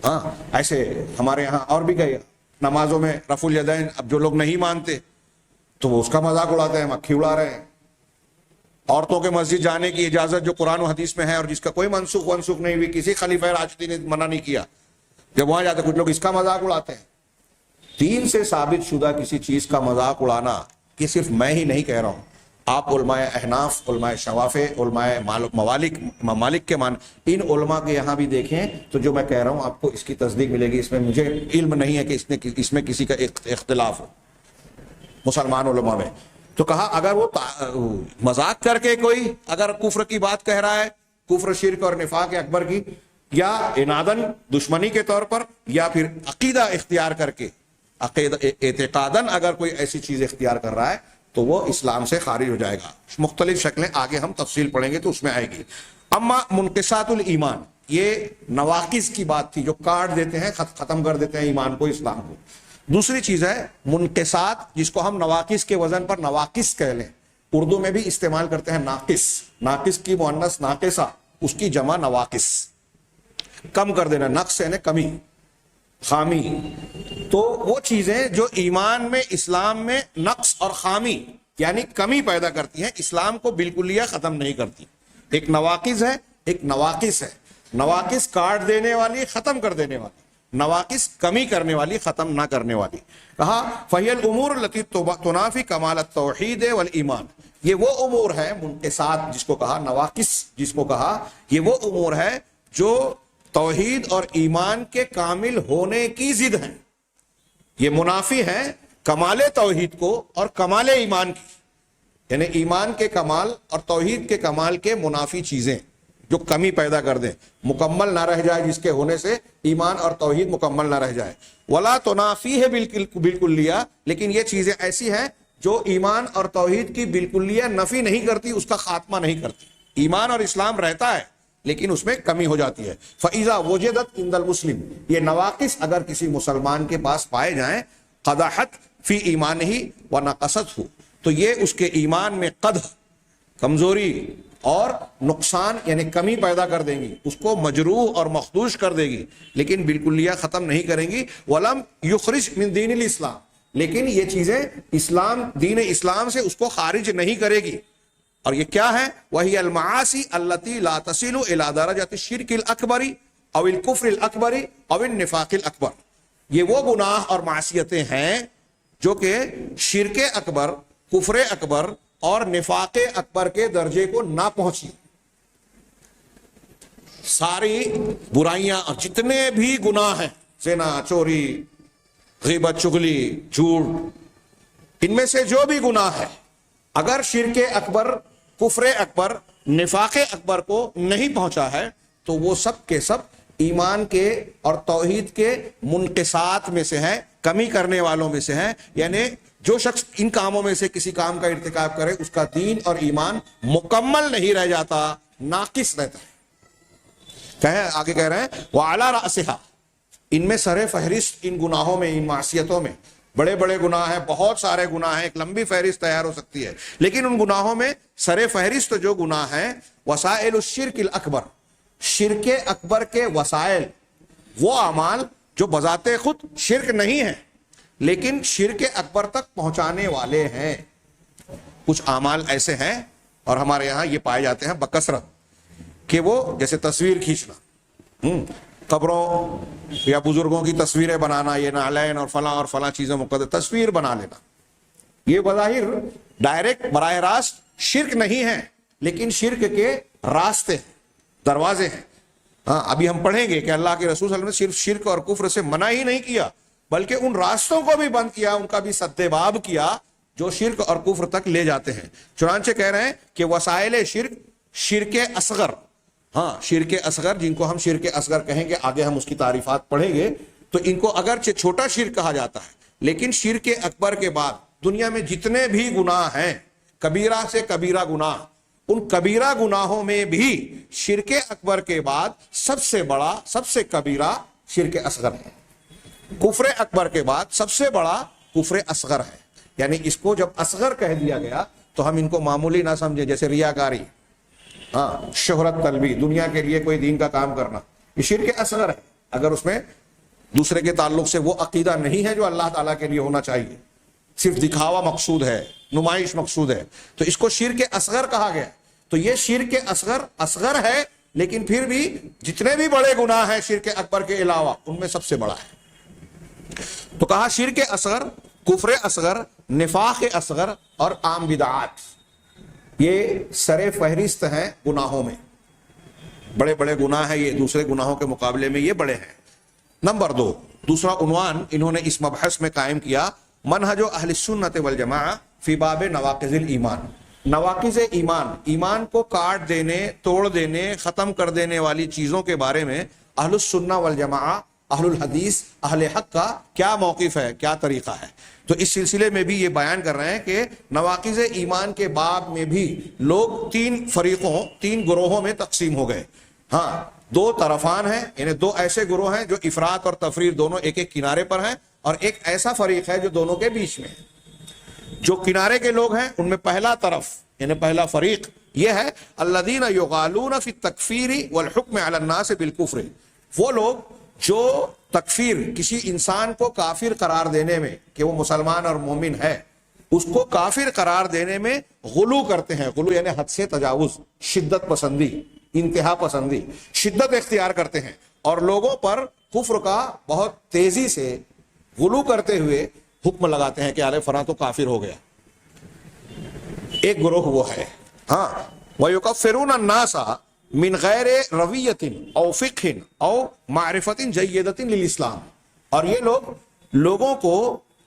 ہاں، ایسے ہمارے یہاں اور بھی گئے، نمازوں میں رفع الیدین، اب جو لوگ نہیں مانتے تو وہ اس کا مذاق اڑاتے ہیں، مکھی اڑا رہے ہیں۔ عورتوں کے مسجد جانے کی اجازت جو قرآن و حدیث میں ہے اور جس کا کوئی منسوخ نہیں ہوئی، کسی خلیفہ راشدی نے منع نہیں کیا، جب وہاں جاتے کچھ لوگ اس کا مذاق اڑاتے ہیں۔ دین سے ثابت شدہ کسی چیز کا مذاق اڑانا، یہ صرف میں ہی نہیں کہہ رہا ہوں، آپ علماء احناف، علماء شوافع، علماء ممالک کے ان علماء کے یہاں بھی دیکھیں تو جو میں کہہ رہا ہوں آپ کو اس کی تصدیق ملے گی۔ اس میں مجھے علم نہیں ہے کہ اس میں کسی کا اختلاف ہو مسلمان علماء میں۔ تو کہا اگر وہ مذاق کر کے کوئی اگر کفر کی بات کہہ رہا ہے، کفر، شرک اور نفاق اکبر کی، یا عنادن دشمنی کے طور پر، یا پھر عقیدہ اختیار کر کے، اعتقاداً اگر کوئی ایسی چیز اختیار کر رہا ہے تو وہ اسلام سے خارج ہو جائے گا۔ مختلف شکلیں آگے ہم تفصیل پڑھیں گے تو اس میں آئے گی۔ اما منقصات الایمان، یہ نواقص کی بات تھی جو کاٹ دیتے ہیں، ختم کر دیتے ہیں ایمان کو، اسلام کو۔ دوسری چیز ہے منقصات، جس کو ہم نواقص کے وزن پر نواقص کہہ لیں، اردو میں بھی استعمال کرتے ہیں ناقص، ناقص کی مؤنث ناقصہ، اس کی جمع نواقص، کم کر دینا، نقص یعنی کمی، خامی۔ تو وہ چیزیں جو ایمان میں، اسلام میں نقص اور خامی یعنی کمی پیدا کرتی ہیں، اسلام کو بالکلیہ ختم نہیں کرتی۔ ایک نواقص ہے، ایک نواقص ہے۔ نواقص کاٹ دینے والی، ختم کر دینے والی، نواقص کمی کرنے والی، ختم نہ کرنے والی۔ کہا فہی الامور التي تنافی کمال التوحید والایمان، یہ وہ امور ہے منقصات جس کو کہا، نواقص جس کو کہا، یہ وہ امور ہے جو توحید اور ایمان کے کامل ہونے کی ضد ہیں، یہ منافی ہیں کمال توحید کو اور کمال ایمان کی، یعنی ایمان کے کمال اور توحید کے کمال کے منافی چیزیں جو کمی پیدا کر دیں، مکمل نہ رہ جائے، جس کے ہونے سے ایمان اور توحید مکمل نہ رہ جائے۔ ولا تنافی ہے بالکلیہ، لیکن یہ چیزیں ایسی ہیں جو ایمان اور توحید کی بالکلیہ نفی نہیں کرتی، اس کا خاتمہ نہیں کرتی۔ ایمان اور اسلام رہتا ہے لیکن اس میں کمی ہو جاتی ہے۔ فَإِذَا وُجِدَتْ عِنْدَ الْمُسْلِمِ، یہ نواقص اگر کسی مسلمان کے پاس پائے جائیں، قدحت فی ایمانہ ونقصتہ، تو یہ اس کے ایمان میں قدح، کمزوری اور نقصان یعنی کمی پیدا کر دیں گی، اس کو مجروح اور مخدوش کر دے گی، لیکن بالکلیہ ختم نہیں کریں گی۔ وَلَمْ يُخْرِجْ مِنْ دِينِ الْإِسْلَامِ، لیکن یہ چیزیں اسلام، دین اسلام سے اس کو خارج نہیں کرے گی۔ اور یہ کیا ہے؟ وہی المعاصی التي لا تصل الى درجة الشرك الاکبر او الكفر الاکبر او النفاق الاکبر، یہ وہ گناہ اور معصیتیں ہیں جو کہ شرک اکبر، کفر اکبر اور نفاق اکبر کے درجے کو نہ پہنچی۔ ساری برائیاں اور جتنے بھی گناہ ہیں زنا, چوری, غیبت, چغلی, جھوٹ, ان میں سے جو بھی گناہ ہے, اگر شرک اکبر, کفر اکبر, نفاق اکبر کو نہیں پہنچا ہے تو وہ سب کے سب ایمان کے اور توحید کے منقصات میں سے ہیں, کمی کرنے والوں میں سے ہیں. یعنی جو شخص ان کاموں میں سے کسی کام کا ارتکاب کرے اس کا دین اور ایمان مکمل نہیں رہ جاتا, ناقص رہتا ہے. آگے کہہ رہے ہیں وَعَلَىٰ رَأْسِهَا, ان میں سر فہرست ان گناہوں میں, ان معصیتوں میں بڑے بڑے گناہ ہیں, بہت سارے گناہ ہیں, ایک لمبی فہرست تیار ہو سکتی ہے, لیکن ان گناہوں میں سر فہرست جو گناہ ہیں وسائل الشرک الاکبر, شرک اکبر کے وسائل, وہ اعمال جو بذات خود شرک نہیں ہیں لیکن شرک اکبر تک پہنچانے والے ہیں. کچھ اعمال ایسے ہیں اور ہمارے یہاں یہ پائے جاتے ہیں بکثرت کہ وہ جیسے تصویر کھینچنا, قبروں یا بزرگوں کی تصویریں بنانا, یہ نعلین اور فلاں چیزیں مقدس تصویر بنا لینا, یہ بظاہر ڈائریکٹ براہ راست شرک نہیں ہے لیکن شرک کے راستے ہیں, دروازے ہیں. ہاں, ابھی ہم پڑھیں گے کہ اللہ کے رسول صلی اللہ علیہ وسلم نے صرف شرک اور کفر سے منع ہی نہیں کیا بلکہ ان راستوں کو بھی بند کیا, ان کا بھی سد باب کیا جو شرک اور کفر تک لے جاتے ہیں. چنانچہ کہہ رہے ہیں کہ وسائل شرک, شرک اصغر, ہاں شرک اصغر جن کو ہم شرک اصغر کہیں گے, آگے ہم اس کی تعریفات پڑھیں گے, تو ان کو اگرچہ چھوٹا شرک کہا جاتا ہے لیکن شرک اکبر کے بعد دنیا میں جتنے بھی گناہ ہیں, کبیرہ سے کبیرہ گناہ, ان کبیرہ گناہوں میں بھی شرک اکبر کے بعد سب سے بڑا, سب سے کبیرہ شرک اصغر ہے. کفر اکبر کے بعد سب سے بڑا کفر اصغر ہے. یعنی اس کو جب اصغر کہہ دیا گیا تو ہم ان کو معمولی نہ سمجھیں, جیسے ریاکاری, ہاں شہرت طلبی, دنیا کے لیے کوئی دین کا کام کرنا, یہ شرک اصغر ہے اگر اس میں دوسرے کے تعلق سے وہ عقیدہ نہیں ہے جو اللہ تعالیٰ کے لیے ہونا چاہیے, صرف دکھاوا مقصود ہے, نمائش مقصود ہے, تو اس کو شرک اصغر کہا گیا. تو یہ شرک اصغر ہے لیکن پھر بھی جتنے بھی بڑے گناہ ہیں شرک اکبر کے علاوہ ان میں سب سے بڑا ہے. تو کہا شرک اصغر, کفر اصغر, نفاق اصغر اور عام بدعات, یہ سر فہرست ہیں گناہوں میں. بڑے بڑے گناہ ہیں یہ, دوسرے گناہوں کے مقابلے میں یہ بڑے ہیں. نمبر 2, دوسرا عنوان انہوں نے اس مبحث میں قائم کیا منہج اہل السنت والجماعہ فی باب نواقض الایمان. نواقض ایمان, ایمان کو کاٹ دینے, توڑ دینے, ختم کر دینے والی چیزوں کے بارے میں اہل السنہ والجماعہ, اہل الحدیث, اہل حق کا کیا موقف ہے, کیا طریقہ ہے. تو اس سلسلے میں بھی یہ بیان کر رہے ہیں کہ نواقض ایمان کے باب میں بھی لوگ 3 فریقوں, 3 گروہوں میں تقسیم ہو گئے. ہاں, 2 طرفان ہیں, یعنی 2 ایسے گروہ ہیں جو افراط اور تفریط دونوں ایک ایک کنارے پر ہیں, اور ایک ایسا فریق ہے جو دونوں کے بیچ میں ہے. جو کنارے کے لوگ ہیں ان میں پہلا طرف یعنی پہلا فریق یہ ہے الذین یغالون فی التکفیر والحکم علی الناس بالکفر. وہ لوگ جو تکفیر, کسی انسان کو کافر قرار دینے میں کہ وہ مسلمان اور مومن ہے, اس کو کافر قرار دینے میں غلو کرتے ہیں. غلو یعنی حد سے تجاوز, شدت پسندی, انتہا پسندی, شدت اختیار کرتے ہیں اور لوگوں پر کفر کا بہت تیزی سے غلو کرتے ہوئے حکم لگاتے ہیں کہ ارے فلاں تو کافر ہو گیا. ایک گروہ وہ ہے. ہاں, وَيُكَفِّرُونَ النَّاسَ من غیر رویت او فقہ او معرفت جیدت للاسلام. اور یہ لوگ لوگوں کو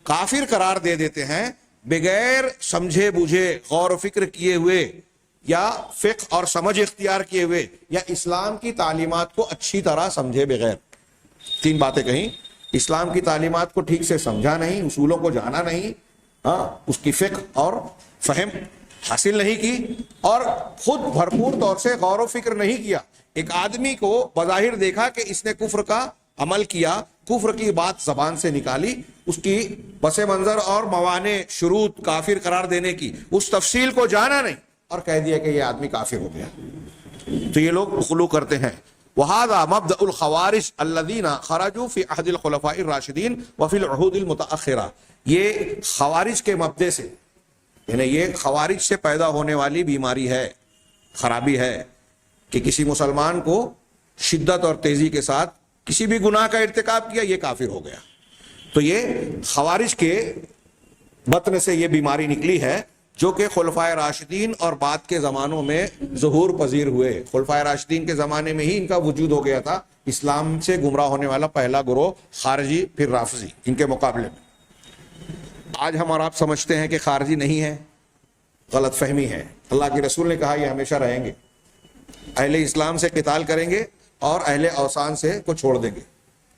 کافر قرار دے دیتے ہیں بغیر سمجھے بوجھے, غور و فکر کیے ہوئے یا فقہ اور سمجھ اختیار کیے ہوئے یا اسلام کی تعلیمات کو اچھی طرح سمجھے بغیر. 3 باتیں کہیں, اسلام کی تعلیمات کو ٹھیک سے سمجھا نہیں, اصولوں کو جانا نہیں, ہاں اس کی فقہ اور فہم حاصل نہیں کی, اور خود بھرپور طور سے غور و فکر نہیں کیا. ایک آدمی کو بظاہر دیکھا کہ اس نے کفر کا عمل کیا, کفر کی بات زبان سے نکالی, اس کی پس منظر اور موانع شروط کافر قرار دینے کی اس تفصیل کو جانا نہیں اور کہہ دیا کہ یہ آدمی کافر ہو گیا. تو یہ لوگ غلو کرتے ہیں. وَهَذَا مَبْدَأُ الْخَوَارِجِ الَّذِينَ خَرَجُوا فِي عَهْدِ الْخُلَفَاءِ الرَّاشِدِينَ وَفِي الْعُهُودِ الْمُتَأَخِّرَةِ. یہ خوارج کے مبدأ سے, یعنی یہ خوارج سے پیدا ہونے والی بیماری ہے, خرابی ہے کہ کسی مسلمان کو شدت اور تیزی کے ساتھ کسی بھی گناہ کا ارتکاب کیا یہ کافر ہو گیا. تو یہ خوارج کے بطن سے یہ بیماری نکلی ہے. جو کہ خلفائے راشدین اور بعد کے زمانوں میں ظہور پذیر ہوئے. خلفائے راشدین کے زمانے میں ہی ان کا وجود ہو گیا تھا. اسلام سے گمراہ ہونے والا پہلا گروہ خارجی پھر رافضی ان کے مقابلے میں. آج ہم اور آپ سمجھتے ہیں کہ خارجی نہیں ہے, غلط فہمی ہے. اللہ کے رسول نے کہا یہ ہمیشہ رہیں گے, اہل اسلام سے قتال کریں گے اور اہل اوثان سے کو چھوڑ دیں گے.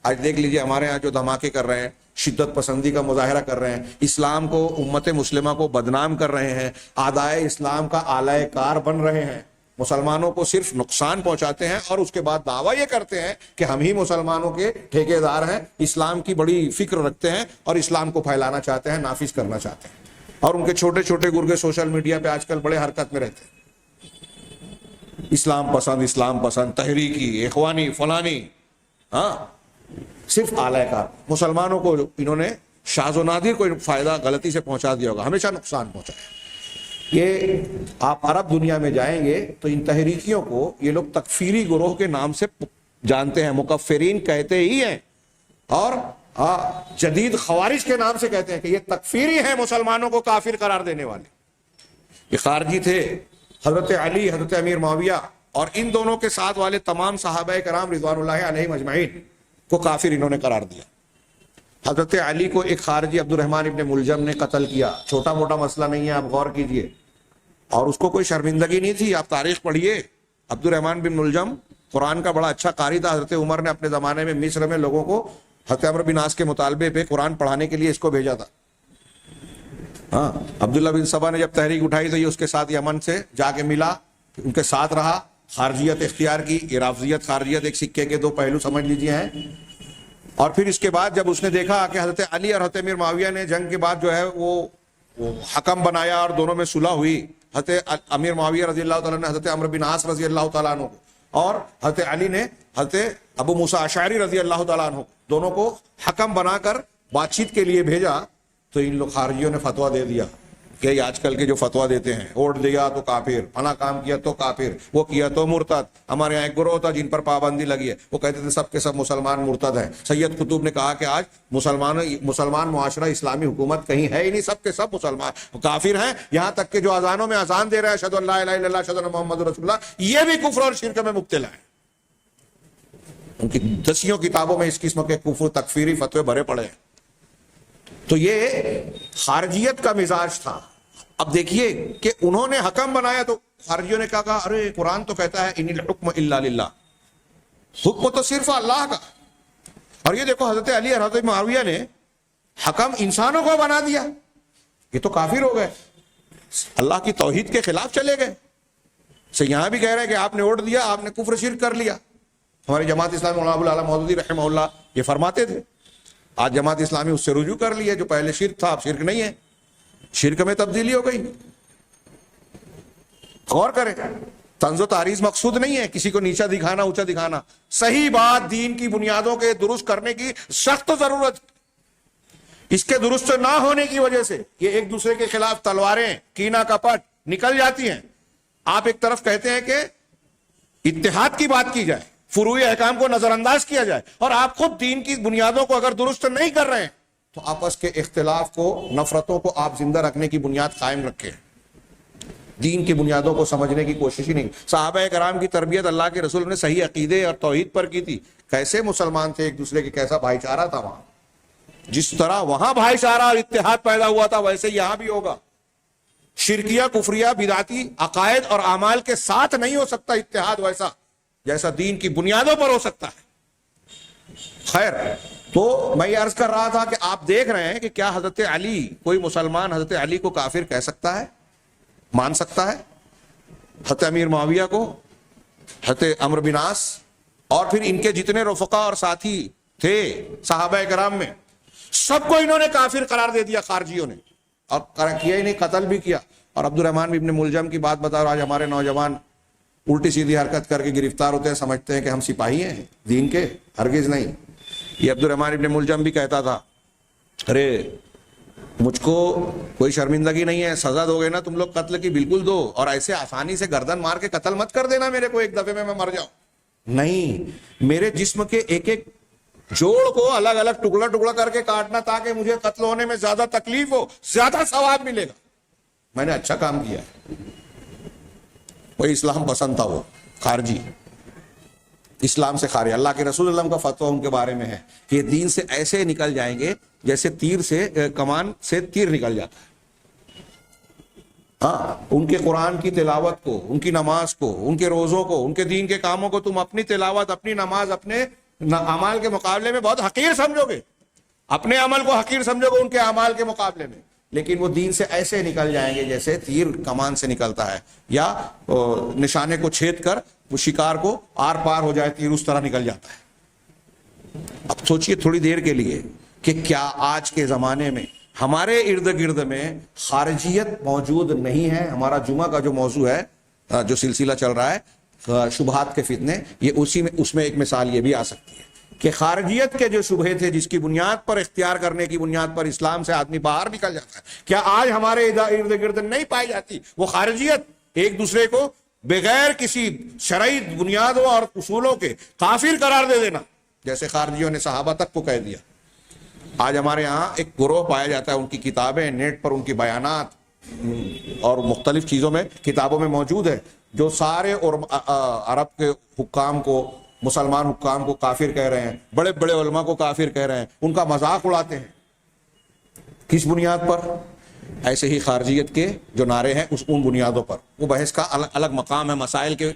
آج دیکھ لیجئے ہمارے ہاں جو دھماکے کر رہے ہیں, شدت پسندی کا مظاہرہ کر رہے ہیں, اسلام کو, امت مسلمہ کو بدنام کر رہے ہیں, اعدائے اسلام کا آلہ کار بن رہے ہیں, مسلمانوں کو صرف نقصان پہنچاتے ہیں اور اس کے بعد دعویٰ یہ کرتے ہیں کہ ہم ہی مسلمانوں کے ٹھیکیدار ہیں, اسلام کی بڑی فکر رکھتے ہیں اور اسلام کو پھیلانا چاہتے ہیں, نافذ کرنا چاہتے ہیں. اور ان کے چھوٹے چھوٹے گرگے سوشل میڈیا پہ آج کل بڑے حرکت میں رہتے ہیں. اسلام پسند, تحریکی, اخوانی, فلانی, ہاں, صرف اعلی کار. مسلمانوں کو انہوں نے شاذ و نادر کوئی فائدہ غلطی سے پہنچا دیا ہوگا, ہمیشہ نقصان پہنچایا. یہ آپ عرب دنیا میں جائیں گے تو ان تحریکیوں کو یہ لوگ تکفیری گروہ کے نام سے جانتے ہیں, مکفرین کہتے ہی ہیں, اور جدید خوارج کے نام سے کہتے ہیں کہ یہ تکفیری ہیں, مسلمانوں کو کافر قرار دینے والے. یہ خارجی تھے. حضرت علی, حضرت امیر معاویہ اور ان دونوں کے ساتھ والے تمام صحابہ کرام رضوان اللہ علیہم اجمعین کو کافر انہوں نے قرار دیا. حضرت علی کو ایک خارجی عبد الرحمن ابن ملجم نے قتل کیا. چھوٹا موٹا مسئلہ نہیں ہے, آپ غور کیجئے. اور اس کو کوئی شرمندگی نہیں تھی. آپ تاریخ پڑھیے. عبد الرحمن بن ملجم قرآن کا بڑا اچھا قاری تھا. حضرت عمر نے اپنے زمانے میں مصر میں لوگوں کو حضرت عمرو بن عاص کے مطالبے پہ قرآن پڑھانے کے لیے اس کو بھیجا تھا. ہاں, عبداللہ بن سبا نے جب تحریک اٹھائی تو یہ اس کے ساتھ یمن سے جا کے ملا, ان کے ساتھ رہا, خارجیت اختیار کی. یہ رافضیت خارجیت ایک سکے کے دو پہلو سمجھ لیجیے ہیں. اور پھر اس کے بعد جب اس نے دیکھا کہ حضرت علی اور حضرت امیر معاویہ نے جنگ کے بعد جو ہے وہ حکم بنایا اور دونوں میں صلح ہوئی, حضرت امیر معاویہ رضی اللہ تعالیٰ نے حضرت عمرو بن عاص رضی اللہ تعالیٰ عنہ کو, اور حضرت علی نے حضرت ابو موسیٰ اشعری رضی اللہ تعالیٰ عنہ, دونوں کو حکم بنا کر بات چیت کے لیے بھیجا. تو ان لوگ خارجیوں نے فتویٰ دے دیا کہ یہ آج کل کے جو فتویٰ دیتے ہیں, ووٹ دیا تو کافر, فلاں کام کیا تو کافر, وہ کیا تو مرتد. ہمارے یہاں ایک گروہ تھا جن پر پابندی لگی ہے, وہ کہتے تھے سب کے سب مسلمان مرتد ہیں. سید قطب نے کہا کہ آج مسلمان معاشرہ, اسلامی حکومت کہیں ہے ہی نہیں, سب کے سب مسلمان کافر ہیں. یہاں تک کہ جو اذانوں میں اذان دے رہے ہیں اشہد ان لا الہ الا اللہ اشہد ان محمد رسول اللہ, یہ بھی کفر اور شرک میں مبتلا ہے. ان کی دسیوں کتابوں میں اس قسم کے کفر تکفیری فتوے بھرے پڑے ہیں. تو یہ خارجیت کا مزاج تھا. اب دیکھیے کہ انہوں نے حکم بنایا تو خارجیوں نے کہا ارے قرآن تو کہتا ہے ان الحکم الا للہ, حکم تو صرف اللہ کا. اور یہ دیکھو حضرت علی اور حضرت معاویہ نے حکم انسانوں کو بنا دیا, یہ تو کافر ہو گئے, اللہ کی توحید کے خلاف چلے گئے. یہاں بھی کہہ رہے ہیں کہ آپ نے ووٹ دیا, آپ نے کفر شرک کر لیا. ہماری جماعت اسلامی مولانا ابو العلا مودودی رحمہ اللہ یہ فرماتے تھے. آج جماعت اسلامی اس سے رجوع کر لی ہے, جو پہلے شرک تھا اب شرک نہیں ہے, شرک میں تبدیلی ہو گئی. غور کریں, طنز و تعریض مقصود نہیں ہے کسی کو نیچا دکھانا اونچا دکھانا. صحیح بات دین کی بنیادوں کے درست کرنے کی سخت ضرورت. اس کے درست نہ ہونے کی وجہ سے یہ ایک دوسرے کے خلاف تلواریں, کینہ کپٹ نکل جاتی ہیں. آپ ایک طرف کہتے ہیں کہ اتحاد کی بات کی جائے, فروعی احکام کو نظر انداز کیا جائے, اور آپ خود دین کی بنیادوں کو اگر درست نہیں کر رہے ہیں تو آپس کے اختلاف کو, نفرتوں کو آپ زندہ رکھنے کی بنیاد قائم رکھیں. دین کی بنیادوں کو سمجھنے کی کوشش ہی نہیں. صحابہ کرام کی تربیت اللہ کے رسول نے صحیح عقیدے اور توحید پر کی تھی. کیسے مسلمان تھے ایک دوسرے کے, کیسا بھائی چارہ تھا وہاں. جس طرح وہاں بھائی چارہ اور اتحاد پیدا ہوا تھا ویسے یہاں بھی ہوگا. شرکیہ, کفریہ, بدعتی عقائد اور اعمال کے ساتھ نہیں ہو سکتا اتحاد ویسا جیسا دین کی بنیادوں پر ہو سکتا ہے. خیر, تو میں یہ عرض کر رہا تھا کہ آپ دیکھ رہے ہیں کہ کیا حضرت علی, کوئی مسلمان حضرت علی کو کافر کہہ سکتا ہے, مان سکتا ہے؟ حضرت امیر معاویہ کو, حضرت عمرو بن عاص, اور پھر ان کے جتنے رفقا اور ساتھی تھے صحابہ کرام میں, سب کو انہوں نے کافر قرار دے دیا خارجیوں نے, اور کیا ہی نہیں, قتل بھی کیا. اور عبد الرحمن ابن ملجم کی بات بتاؤ, آج ہمارے نوجوان الٹی سیدھی حرکت کر کے گرفتار ہوتے ہیں, سمجھتے ہیں کہ ہم سپاہی ہیں دین کے. ہرگز نہیں. یہ عبد الرحمن ابن ملجم بھی کہتا تھا ارے مجھ کو کوئی شرمندگی نہیں ہے, سزا دو گے نا تم لوگ قتل کی بالکل دو, اور ایسے آسانی سے گردن مار کے قتل مت کر دینا میرے کو ایک دفعے میں مر جاؤں. نہیں, میرے جسم کے ایک ایک جوڑ کو الگ الگ ٹکڑا ٹکڑا کر کے کاٹنا تاکہ مجھے قتل ہونے میں زیادہ تکلیف ہو, زیادہ ثواب ملے گا. میں نے اچھا کام کیا ہے. وہی اسلام پسند تھا, وہ خارجی اسلام سے خارج. اللہ کے رسول اللہ کا فتویٰ ان کے بارے میں ہے کہ یہ دین سے ایسے نکل جائیں گے جیسے تیر سے, کمان سے تیر نکل جاتا ہے. ہاں, ان کے قرآن کی تلاوت کو, ان کی نماز کو, ان کے روزوں کو, ان کے دین کے کاموں کو تم اپنی تلاوت, اپنی نماز, اپنے اعمال کے مقابلے میں بہت حقیر سمجھو گے. اپنے عمل کو حقیر سمجھو گے ان کے اعمال کے مقابلے میں, لیکن وہ دین سے ایسے نکل جائیں گے جیسے تیر کمان سے نکلتا ہے, یا نشانے کو چھید کر وہ شکار کو آر پار ہو جائے, تیر اس طرح نکل جاتا ہے. اب سوچئے تھوڑی دیر کے لیے کہ کیا آج کے زمانے میں ہمارے ارد گرد میں خارجیت موجود نہیں ہے؟ ہمارا جمعہ کا جو موضوع ہے, جو سلسلہ چل رہا ہے شبہات کے فتنے, یہ اس میں ایک مثال یہ بھی آ سکتی ہے کہ خارجیت کے جو شبہے تھے جس کی بنیاد پر, اختیار کرنے کی بنیاد پر اسلام سے آدمی باہر نکل جاتا ہے, کیا آج ہمارے ارد گرد نہیں پائی جاتی وہ خارجیت؟ ایک دوسرے کو بغیر کسی شرعی بنیادوں اور اصولوں کے کافر قرار دے دینا, جیسے خارجیوں نے صحابہ تک کو کہہ دیا. آج ہمارے ہاں ایک گروہ پایا جاتا ہے, ان کی کتابیں نیٹ پر, ان کی بیانات اور مختلف چیزوں میں, کتابوں میں موجود ہے, جو سارے عرب کے حکام کو, مسلمان حکام کو کافر کہہ رہے ہیں, بڑے بڑے علماء کو کافر کہہ رہے ہیں, ان کا مذاق اڑاتے ہیں. کس بنیاد پر؟ ایسے ہی خارجیت کے جو نعرے ہیں ان بنیادوں پر. وہ بحث کا الگ مقام ہے, مسائل کے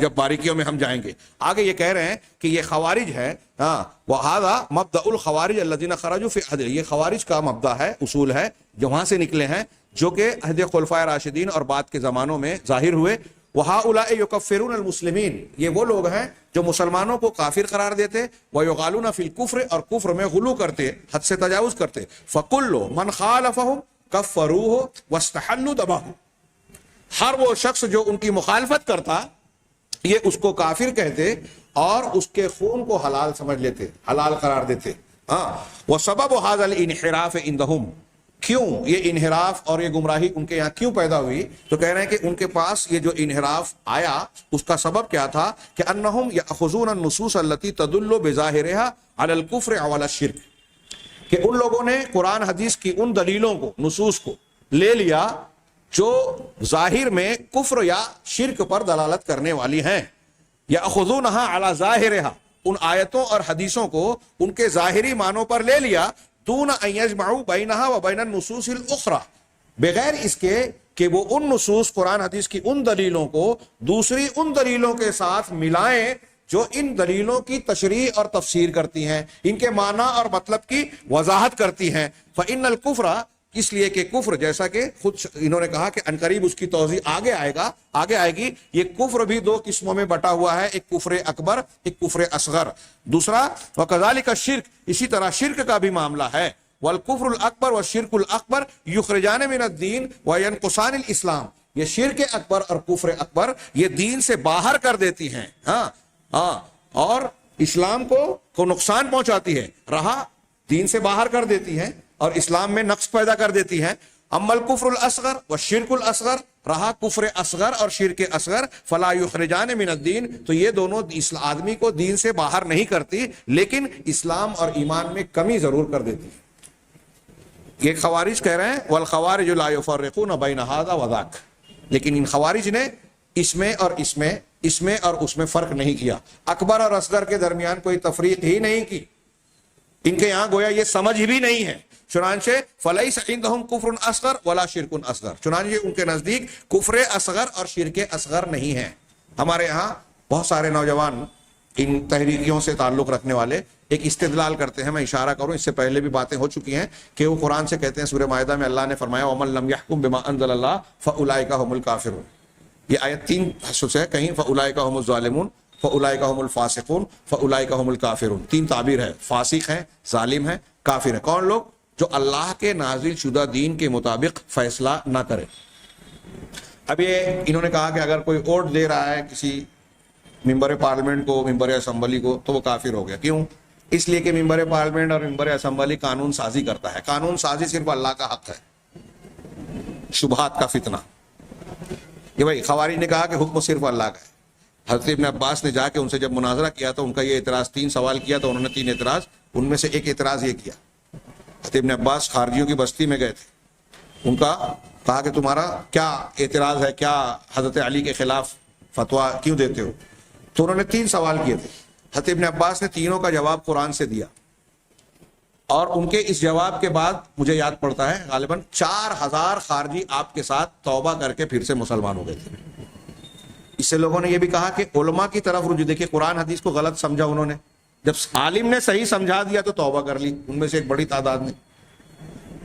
جب باریکیوں میں ہم جائیں گے. آگے یہ کہہ رہے ہیں کہ یہ خوارج ہے, ہاں, وَهَذَا مَبْدَأُ الْخَوَارِجِ الَّذِينَ خَرَجُوا فِي عَهْدِ, یہ خوارج کا مبدا ہے, اصول ہے, جو وہاں سے نکلے ہیں, جو کہ عہد خلفائے راشدین اور بعد کے زمانوں میں ظاہر ہوئے. وَهَؤُلَاءِ يُكَفِّرُونَ الْمُسْلِمِينَ, یہ وہ لوگ ہیں جو مسلمانوں کو کافر قرار دیتے, وَيُغَالُونَ فِي الْكُفْرِ, اور کفر میں غلو کرتے, حد سے تجاوز کرتے. فَكُلُّ مَنْ خَالَفَهُمْ كَفَّرُوهُ وَاسْتَحَلُّوا دَمَهُ, ہر وہ شخص جو ان کی مخالفت کرتا یہ اس کو کافر کہتے اور اس کے خون کو حلال سمجھ لیتے, حلال قرار دیتے. ہاں, وَسَبَبُ هَذَا الْإِنْحِرَافِ عِنْدَهُمْ, کیوں یہ انحراف اور یہ گمراہی ان کے یہاں کیوں پیدا ہوئی؟ تو کہہ رہے ہیں کہ ان کے پاس یہ جو انحراف آیا اس کا سبب کیا تھا کہ انہم یاخذون النصوص التي تدل بظاہرها على الكفر او على الشرك, کہ ان لوگوں نے قرآن حدیث کی ان دلیلوں کو, نصوص کو لے لیا جو ظاہر میں کفر یا شرک پر دلالت کرنے والی ہیں. یاخذونها على ظاہرها, ان آیتوں اور حدیثوں کو ان کے ظاہری معنوں پر لے لیا, دون ان یجمعوا بینها وبین النصوص الاخرى, بغیر اس کے کہ وہ ان نصوص, قرآن حدیث کی ان دلیلوں کو دوسری ان دلیلوں کے ساتھ ملائیں جو ان دلیلوں کی تشریح اور تفسیر کرتی ہیں, ان کے معنی اور مطلب کی وضاحت کرتی ہیں. فإن الکفر, اس لیے کہ کفر, جیسا کہ خود انہوں نے کہا کہ عنقریب اس کی توضیح آگے آئے گی, یہ کفر بھی دو قسموں میں بٹا ہوا ہے, ایک کفر اکبر, ایک کفر اصغر. دوسرا وکذالک الشرک, اسی طرح شرک کا بھی معاملہ ہے. والکفر الاکبر والشرک الاکبر یخرجان من الدین وینقصان الاسلام, یہ شرک اکبر اور کفر اکبر یہ دین سے باہر کر دیتی ہیں, ہاں, اور اسلام کو نقصان پہنچاتی ہے, رہا دین سے باہر کر دیتی ہیں اور اسلام میں نقص پیدا کر دیتی ہیں. اما الکفر الاصغر والشرک الاصغر, رہا کفر اصغر اور شرک اصغر, فلا یخرجان من الدین, تو یہ دونوں آدمی کو دین سے باہر نہیں کرتی لیکن اسلام اور ایمان میں کمی ضرور کر دیتی. یہ خوارج کہہ رہے ہیں والخوارج لا یفرقون بین ھذا وذاک, لیکن ان خوارج نے اس میں اور اس میں فرق نہیں کیا, اکبر اور اصغر کے درمیان کوئی تفریق ہی نہیں کی. ان کے یہاں گویا یہ سمجھ بھی نہیں ہے. چنانچہ فلیس عندہم کفر اصغر ولا شرک اصغر, چنانچہ ان کے نزدیک کفر اصغر اور شرک اصغر نہیں ہے. ہمارے یہاں بہت سارے نوجوان ان تحریکیوں سے تعلق رکھنے والے ایک استدلال کرتے ہیں, میں اشارہ کروں, اس سے پہلے بھی باتیں ہو چکی ہیں, کہ وہ قرآن سے کہتے ہیں, سورہ مائدہ میں اللہ نے فرمایا وَمَن لَمْ يَحْكُمْ بِمَا أَنزَلَ اللَّهُ فَأُولَٰئِكَ هُمُ الْكَافِرُونَ, یہ آیت 3 حصوں سے ہے, کہیں فَأُولَٰئِكَ هُمُ الظَّالِمُونَ, فَأُولَٰئِكَ هُمُ الْفَاسِقُونَ, فَأُولَٰئِكَ هُمُ الْكَافِرُونَ. 3 تعبیر ہے, فاسق ہیں, ظالم ہیں, کافر ہیں. کون لوگ؟ جو اللہ کے نازل شدہ دین کے مطابق فیصلہ نہ کرے. اب یہ انہوں نے کہا کہ اگر کوئی ووٹ دے رہا ہے کسی ممبر پارلیمنٹ کو, ممبر اسمبلی کو, تو وہ کافر ہو گیا. کیوں؟ اس لیے کہ ممبر پارلیمنٹ اور ممبر اسمبلی قانون سازی کرتا ہے. قانون سازی صرف اللہ کا حق ہے. شبہات کا فتنہ, یہ بھائی خوارج نے کہا کہ حکم صرف اللہ کا ہے. حضرت ابن عباس نے جا کے ان سے جب مناظرہ کیا تو ان کا یہ اعتراض, 3 سوال کیا تو انہوں نے 3 اعتراض, ان میں سے ایک اعتراض یہ کیا. حضرت ابن عباس خارجیوں کی بستی میں گئے تھے, ان کا کہا کہ تمہارا کیا اعتراض ہے, کیا حضرت علی کے خلاف فتویٰ کیوں دیتے ہو؟ تو انہوں نے 3 سوال کیے تھے. حضرت ابن عباس نے تینوں کا جواب قرآن سے دیا, اور ان کے اس جواب کے بعد مجھے یاد پڑتا ہے غالباً 4000 خارجی آپ کے ساتھ توبہ کر کے پھر سے مسلمان ہو گئے تھے. اس سے لوگوں نے یہ بھی کہا کہ علماء کی طرف رجوع, دیکھیے قرآن حدیث کو غلط سمجھا انہوں نے, جب عالم نے صحیح سمجھا دیا تو توبہ کر لی ان میں سے ایک بڑی تعداد نے.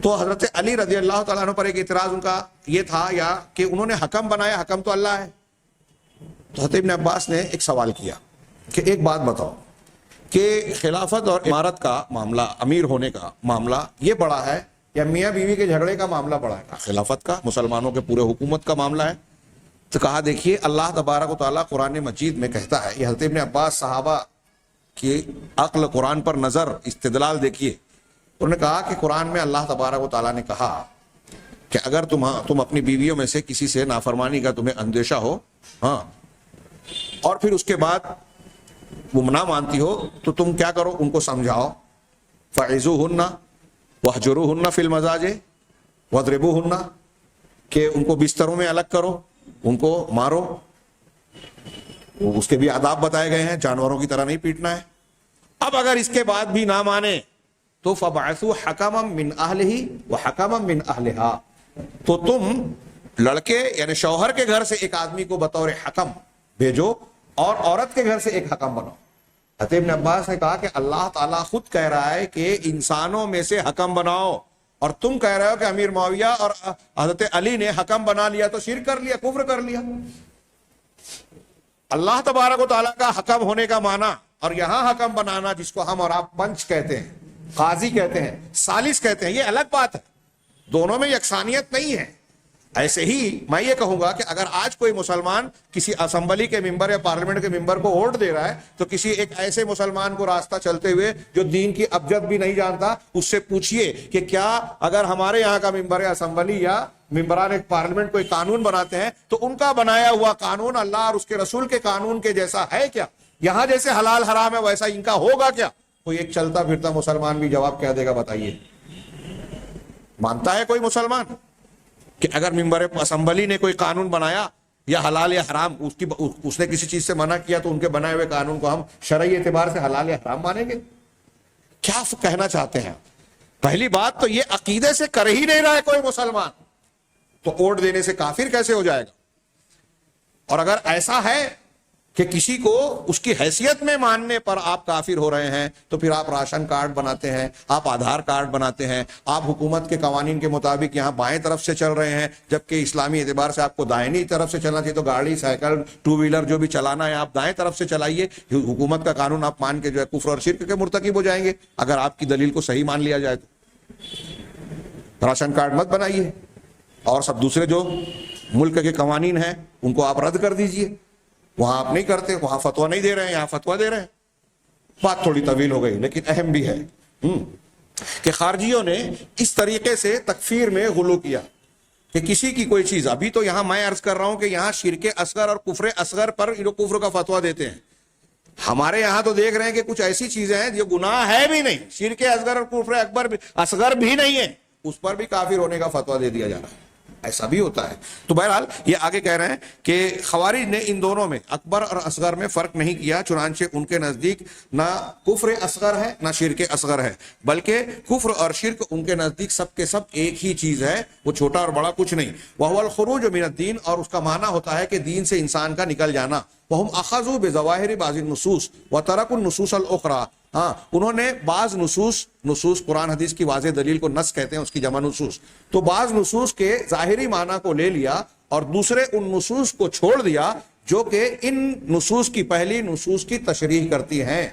تو حضرت علی رضی اللہ تعالیٰ عنہ پر ایک اعتراض ان کا یہ تھا یا کہ انہوں نے حکم بنایا, حکم تو اللہ ہے. تو حضرت ابن عباس نے ایک سوال کیا کہ ایک بات بتاؤ کہ خلافت اور امارت کا معاملہ, امیر ہونے کا معاملہ یہ بڑا ہے یا میاں بیوی کے جھگڑے کا معاملہ بڑا ہے؟ خلافت کا, مسلمانوں کے پورے حکومت کا معاملہ ہے. تو کہا دیکھیے اللہ تبارک و تعالیٰ قرآن مجید میں کہتا ہے, یہ حضرت ابن عباس صحابہ کی عقل قرآن پر نظر استدلال دیکھیے. انہوں نے کہا کہ قرآن میں اللہ تبارک و تعالیٰ نے کہا کہ اگر تم اپنی بیویوں میں سے کسی سے نافرمانی کا تمہیں اندیشہ ہو, ہاں, اور پھر اس کے بعد وہ نہ مانتی ہو تو تم کیا کرو, ان کو سمجھاؤ. فعظوہن واہجروہن فی المضاجع واضربوہن, کہ ان کو بستروں میں الگ کرو, ان کو مارو. اس کے بھی آداب بتائے گئے ہیں, جانوروں کی طرح نہیں پیٹنا ہے. اب اگر اس کے بعد بھی نہ مانے تو فبعثوا حکما من اہلہ وحکما من اہلہا, تو تم لڑکے یعنی شوہر کے گھر سے ایک آدمی کو بطور حکم بھیجو اور عورت کے گھر سے ایک حکم بناؤ. حضرت ابن عباس نے کہا کہ اللہ تعالیٰ خود کہہ رہا ہے کہ انسانوں میں سے حکم بناؤ, اور تم کہہ رہے ہو کہ امیر معاویہ اور حضرت علی نے حکم بنا لیا تو شرک کر لیا, کفر کر لیا. اللہ تبارک و تعالیٰ کا حکم ہونے کا معنی اور یہاں حکم بنانا, جس کو ہم اور آپ پنچ کہتے ہیں, قاضی کہتے ہیں, ثالث کہتے ہیں, یہ الگ بات ہے. دونوں میں یکسانیت نہیں ہے. ایسے ہی میں یہ کہوں گا کہ اگر آج کوئی مسلمان کسی اسمبلی کے ممبر یا پارلیمنٹ کے ممبر کو ووٹ دے رہا ہے تو کسی ایک ایسے مسلمان کو راستہ چلتے ہوئے جو دین کی ابجد بھی نہیں جانتا, اس سے پوچھئے کہ کیا اگر ہمارے یہاں کا ممبر اسمبلی یا ممبران ایک پارلیمنٹ کوئی قانون بناتے ہیں تو ان کا بنایا ہوا قانون اللہ اور اس کے رسول کے قانون کے جیسا ہے کیا؟ یہاں جیسے حلال حرام ہے ویسا ان کا ہوگا کیا؟ کوئی ایک چلتا پھرتا مسلمان بھی جواب کیا دے گا بتائیے؟ مانتا ہے کوئی مسلمان کہ اگر ممبر اسمبلی نے کوئی قانون بنایا یا حلال یا حرام, اس نے کسی چیز سے منع کیا تو ان کے بنائے ہوئے قانون کو ہم شرعی اعتبار سے حلال یا حرام مانیں گے؟ کیا کہنا چاہتے ہیں؟ پہلی بات تو یہ عقیدے سے کر ہی نہیں رہا ہے کوئی مسلمان, تو ووٹ دینے سے کافر کیسے ہو جائے گا؟ اور اگر ایسا ہے کہ کسی کو اس کی حیثیت میں ماننے پر آپ کافر ہو رہے ہیں تو پھر آپ راشن کارڈ بناتے ہیں, آپ آدھار کارڈ بناتے ہیں, آپ حکومت کے قوانین کے مطابق یہاں بائیں طرف سے چل رہے ہیں, جبکہ اسلامی اعتبار سے آپ کو دائنی طرف سے چلنا چاہیے. تو گاڑی, سائیکل, 2 ویلر جو بھی چلانا ہے آپ دائیں طرف سے چلائیے. حکومت کا قانون آپ مان کے جو ہے کفر اور شرک کے مرتکب ہو جائیں گے اگر آپ کی دلیل کو صحیح مان لیا جائے تو. راشن کارڈ مت بنائیے, اور سب دوسرے جو ملک کے قوانین ہیں ان کو آپ رد کر دیجئے. وہاں آپ نہیں کرتے, وہاں فتویٰ نہیں دے رہے ہیں, یہاں فتویٰ دے رہے ہیں. بات تھوڑی طویل ہو گئی لیکن اہم بھی ہے کہ خارجیوں نے اس طریقے سے تکفیر میں غلو کیا کہ کسی کی کوئی چیز, ابھی تو یہاں میں عرض کر رہا ہوں کہ یہاں شرک اصغر اور کفر اصغر پر کفر کا فتویٰ دیتے ہیں. ہمارے یہاں تو دیکھ رہے ہیں کہ کچھ ایسی چیزیں ہیں جو گناہ ہے بھی نہیں, شرک اصغر اور کفر اکبر اصغر بھی نہیں ہے, اس پر بھی کافر ہونے کا فتویٰ دے دیا جا رہا ہے. ایسا بھی ہوتا ہے. تو بہرحال یہ آگے کہہ رہے ہیں کہ خوارج نے ان دونوں میں اکبر اور اصغر میں فرق نہیں کیا, چنانچہ ان کے نزدیک نہ کفر اصغر ہے نہ شرک اصغر ہے, بلکہ کفر اور شرک ان کے نزدیک سب کے سب ایک ہی چیز ہے, وہ چھوٹا اور بڑا کچھ نہیں. وَهُوَ الْخُرُوجُ مِنَ الدِّينِ, اور اس کا معنی ہوتا ہے کہ دین سے انسان کا نکل جانا. وَهُمْ أَخَذُوا بِظَوَاهِرِ بَعْضِ النُّصُوصِ وَتَرَكُوا النُّصُوصَ الْأُخْرَى, ہاں انہوں نے بعض نصوص قرآن حدیث کی واضح دلیل کو نص کہتے ہیں, اس کی جمع نصوص, تو بعض نصوص کے ظاہری معنی کو لے لیا اور دوسرے ان نصوص کو چھوڑ دیا جو کہ ان نصوص کی پہلی نصوص کی تشریح کرتی ہیں,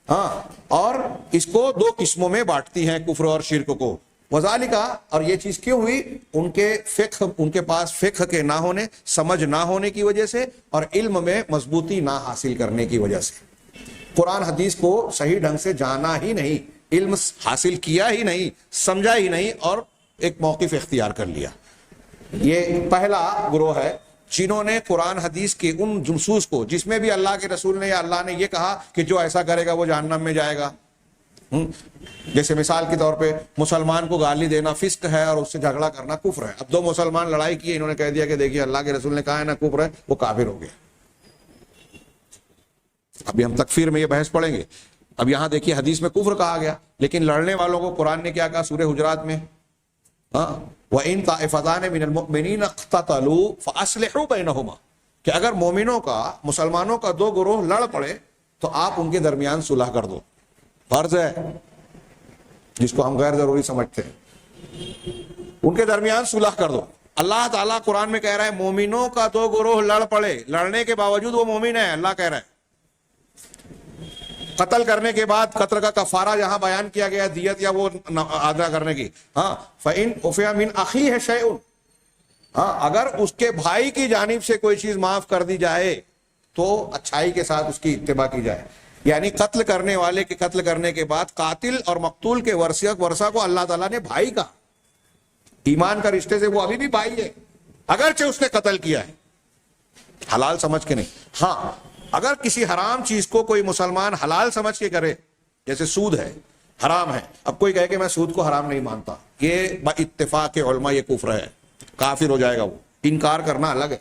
ہاں, اور اس کو 2 قسموں میں بانٹتی ہیں کفر اور شرک کو. وذالک, اور یہ چیز کیوں ہوئی؟ ان کے پاس فقہ کے نہ ہونے, سمجھ نہ ہونے کی وجہ سے, اور علم میں مضبوطی نہ حاصل کرنے کی وجہ سے. قرآن حدیث کو صحیح ڈھنگ سے جانا ہی نہیں, علم حاصل کیا ہی نہیں, سمجھا ہی نہیں, اور ایک موقف اختیار کر لیا. یہ پہلا گروہ ہے جنہوں نے قرآن حدیث کے ان نصوص کو, جس میں بھی اللہ کے رسول نے یا اللہ نے یہ کہا کہ جو ایسا کرے گا وہ جہنم میں جائے گا, جیسے مثال کے طور پہ مسلمان کو گالی دینا فسق ہے اور اس سے جھگڑا کرنا کفر ہے. اب دو مسلمان لڑائی کیے, انہوں نے کہہ دیا کہ دیکھیے اللہ کے رسول نے کہا ہے نا کفر ہے, وہ کافر ہو گیا. ابھی ہم تکفیر میں یہ بحث پڑھیں گے. اب یہاں دیکھیے حدیث میں کفر کہا گیا, لیکن لڑنے والوں کو قرآن نے کیا کہا سورہ حجرات میں, وَإِن طَائِفَتَانِ مِنَ الْمُؤْمِنِينَ اقْتَتَلُوا فَأَصْلِحُوا بَيْنَهُمَا, کہ اگر مومنوں کا, مسلمانوں کا دو گروہ لڑ پڑے تو آپ ان کے درمیان صلح کر دو. فرض ہے, جس کو ہم غیر ضروری سمجھتے ہیں, ان کے درمیان صلح کر دو. اللہ تعالیٰ قرآن میں کہہ رہا ہے مومنوں کا دو گروہ لڑ پڑے, لڑنے کے باوجود وہ مومن ہے. اللہ کہہ رہا ہے قتل کرنے کے بعد قتل کا کفارہ جہاں بیان کیا گیا دیت یا وہ ادا کرنے کی, فَإِنْ عُفِيَ مِنْ أَخِيهِ شَيْءٌ, اگر اس کے بھائی کی جانب سے کوئی چیز معاف کر دی جائے تو اچھائی کے ساتھ اس کی اتباع کی جائے. یعنی قتل کرنے والے کے قتل کرنے کے بعد قاتل اور مقتول کے ورثہ کو اللہ تعالیٰ نے بھائی کہا. ایمان کا رشتے سے وہ ابھی بھی بھائی ہے, اگرچہ اس نے قتل کیا ہے حلال سمجھ کے نہیں. ہاں اگر کسی حرام چیز کو کوئی مسلمان حلال سمجھ کے کرے, جیسے سود ہے حرام ہے, اب کوئی کہے کہ میں سود کو حرام نہیں مانتا, یہ با اتفاق علماء یہ کفر ہے, کافر ہو جائے گا وہ. انکار کرنا الگ ہے,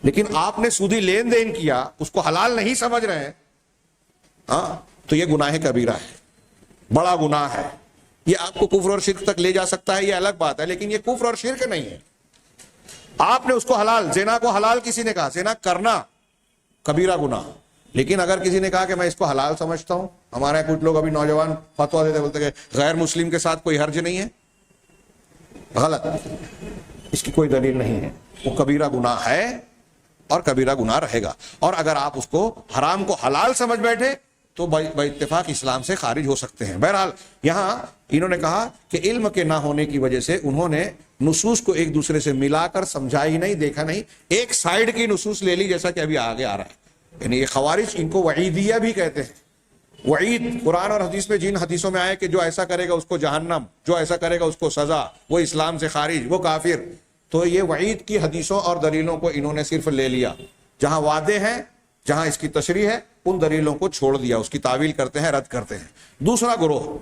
لیکن آپ نے سودی لین دین کیا, اس کو حلال نہیں سمجھ رہے ہیں, تو یہ گناہ کبیرہ ہے, بڑا گناہ ہے. یہ آپ کو کفر اور شرک تک لے جا سکتا ہے, یہ الگ بات ہے, لیکن یہ کفر اور شرک نہیں ہے. آپ نے اس کو حلال, زنا کو حلال کسی نے کہا, زنا کرنا کبیرہ گناہ. لیکن اگر کسی نے کہا کہ میں اس کو حلال سمجھتا ہوں, ہمارے یہاں کچھ لوگ ابھی نوجوان فتویٰ دیتے بولتے کہ غیر مسلم کے ساتھ کوئی حرج نہیں ہے, غلط, اس کی کوئی دلیل نہیں ہے. وہ کبیرہ گناہ ہے اور کبیرہ گناہ رہے گا. اور اگر آپ اس کو حرام کو حلال سمجھ بیٹھے تو بے اتفاق اسلام سے خارج ہو سکتے ہیں. بہرحال یہاں انہوں نے کہا کہ علم کے نہ ہونے کی وجہ سے انہوں نے نصوص کو ایک دوسرے سے ملا کر سمجھا ہی نہیں, دیکھا نہیں, ایک سائیڈ کی نصوص لے لی, جیسا کہ ابھی آگے آ رہا ہے. یعنی یہ خوارج, ان کو وعیدیہ بھی کہتے ہیں. وعید قرآن اور حدیث میں جن حدیثوں میں آئے کہ جو ایسا کرے گا اس کو جہنم, جو ایسا کرے گا اس کو سزا, وہ اسلام سے خارج, وہ کافر, تو یہ وعید کی حدیثوں اور دلیلوں کو انہوں نے صرف لے لیا. جہاں وعدے ہیں, جہاں اس کی تشریح ہے, ان دلیلوں کو چھوڑ دیا, اس کی تعویل کرتے ہیں, رد کرتے ہیں. دوسرا گروہ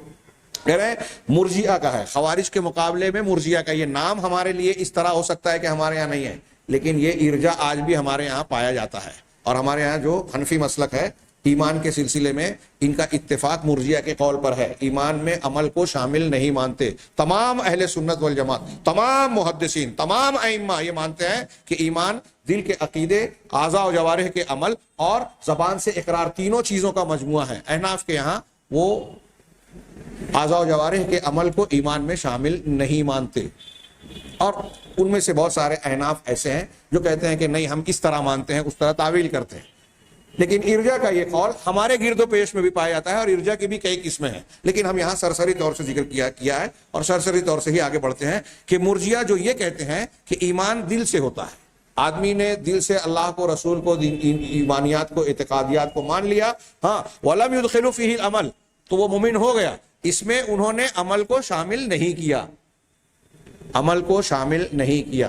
کہہ رہے ہیں مرجئہ کا ہے. خوارج کے مقابلے میں مرجئہ کا, یہ نام ہمارے لیے اس طرح ہو سکتا ہے کہ ہمارے یہاں نہیں ہے, لیکن یہ ارجا آج بھی ہمارے یہاں پایا جاتا ہے. اور ہمارے یہاں جو حنفی مسلک ہے ایمان کے سلسلے میں, ان کا اتفاق مرجئہ کے قول پر ہے. ایمان میں عمل کو شامل نہیں مانتے. تمام اہل سنت والجماعت, تمام محدثین, تمام ائمہ یہ مانتے ہیں کہ ایمان دل کے عقیدے, اعضاء و جوارح کے عمل اور زبان سے اقرار, تینوں چیزوں کا مجموعہ ہے. احناف کے یہاں وہ اعضاء و جوارح کے عمل کو ایمان میں شامل نہیں مانتے. اور ان میں سے بہت سارے احناف ایسے ہیں جو کہتے ہیں کہ نہیں ہم اس طرح مانتے ہیں, اس طرح تعویل کرتے ہیں. لیکن ارجا کا یہ قول ہمارے گرد و پیش میں بھی پایا جاتا ہے, اور ارجا کی بھی کئی قسمیں ہیں, لیکن ہم یہاں سرسری طور سے ذکر کیا ہے, اور سرسری طور سے ہی آگے بڑھتے ہیں کہ مرجئہ جو یہ کہتے ہیں کہ ایمان دل سے ہوتا ہے. آدمی نے دل سے اللہ کو, رسول کو, ایمانیات کو, اعتقادیات کو مان لیا, وَلَمْ يُدْخِلُ فِيهِ الْعَمَلِ, تو وہ مومن ہو گیا. اس میں انہوں نے عمل کو شامل نہیں کیا, عمل کو شامل نہیں کیا.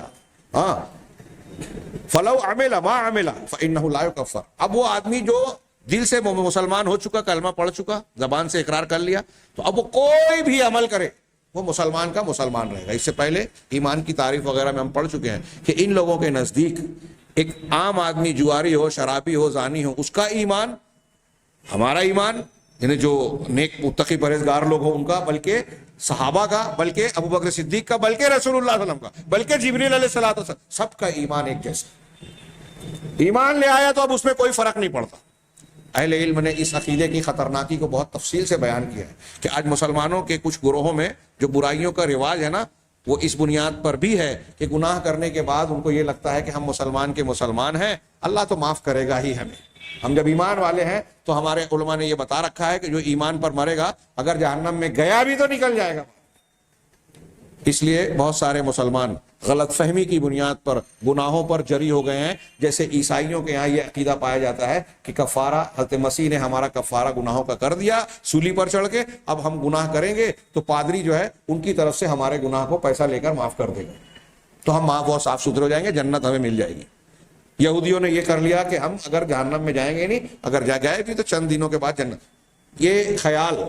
فَلَوْ عَمِلَ مَا عَمِلَ فَإِنَّهُ لَا يُكَفَّرُ. اب وہ آدمی جو دل سے مسلمان ہو چکا, کلمہ پڑھ چکا, زبان سے اقرار کر لیا, تو اب وہ کوئی بھی عمل کرے وہ مسلمان کا مسلمان رہے گا. اس سے پہلے ایمان کی تعریف وغیرہ میں ہم پڑھ چکے ہیں کہ ان لوگوں کے نزدیک ایک عام آدمی جواری ہو, شرابی ہو, زانی ہو, اس کا ایمان ہمارا ایمان, یعنی جو نیک متقی پرہیزگار لوگ ہوں ان کا, بلکہ صحابہ کا, بلکہ ابو بکر صدیق کا, بلکہ رسول اللہ صلی اللہ علیہ وسلم کا, بلکہ جبریل علیہ الصلوۃ والسلام, سب کا ایمان ایک جیسا. ایمان لے آیا تو اب اس میں کوئی فرق نہیں پڑتا. اہل علم نے اس عقیدے کی خطرناکی کو بہت تفصیل سے بیان کیا ہے کہ آج مسلمانوں کے کچھ گروہوں میں جو برائیوں کا رواج ہے نا, وہ اس بنیاد پر بھی ہے کہ گناہ کرنے کے بعد ان کو یہ لگتا ہے کہ ہم مسلمان کے مسلمان ہیں, اللہ تو معاف کرے گا ہی ہمیں. ہم جب ایمان والے ہیں تو ہمارے علماء نے یہ بتا رکھا ہے کہ جو ایمان پر مرے گا اگر جہنم میں گیا بھی تو نکل جائے گا. اس لیے بہت سارے مسلمان غلط فہمی کی بنیاد پر گناہوں پر جری ہو گئے ہیں. جیسے عیسائیوں کے یہاں یہ عقیدہ پایا جاتا ہے کہ کفارہ, حضرت مسیح نے ہمارا کفارہ گناہوں کا کر دیا سولی پر چڑھ کے, اب ہم گناہ کریں گے تو پادری جو ہے ان کی طرف سے ہمارے گناہ کو پیسہ لے کر معاف کر دے گا, تو ہم بہت صاف ستھرے ہو جائیں گے, جنت ہمیں مل جائے گی. یہودیوں نے یہ کر لیا کہ ہم اگر جہنم میں جائیں گے نہیں, اگر گئے بھی تو چند دنوں کے بعد جنت. یہ خیال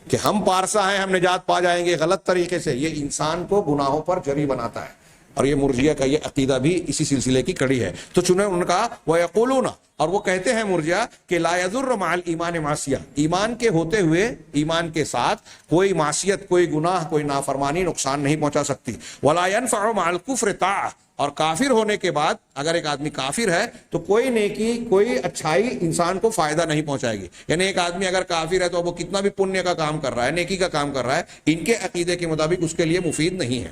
کہ ہم پارسا ہیں، ہم نجات پا جائیں گے غلط طریقے سے، یہ انسان کو گناہوں پر جری بناتا ہے. اور یہ مرجیہ کا یہ عقیدہ بھی اسی سلسلے کی کڑی ہے. تو چنیں انہوں نے کہا وَيَقُولُونَ، اور وہ کہتے ہیں مرجیہ کہ لا يَضُرُّ مَعَ الْإِيمَانِ مَعْصِیَةٌ، ایمان کے ہوتے ہوئے، ایمان کے ساتھ کوئی معصیت، کوئی گناہ، کوئی نافرمانی نقصان نہیں پہنچا سکتی. وَلَا يَنْفَعُ مَعَ الْكُفْرِ طَاعَةٌ، اور کافر ہونے کے بعد اگر ایک آدمی کافر ہے تو کوئی نیکی، کوئی اچھائی انسان کو فائدہ نہیں پہنچائے گی. یعنی ایک آدمی اگر کافر ہے تو وہ کتنا بھی پنیہ کا کام کر رہا ہے، نیکی کا کام کر رہا ہے، ان کے عقیدے کے مطابق اس کے لیے مفید نہیں ہے.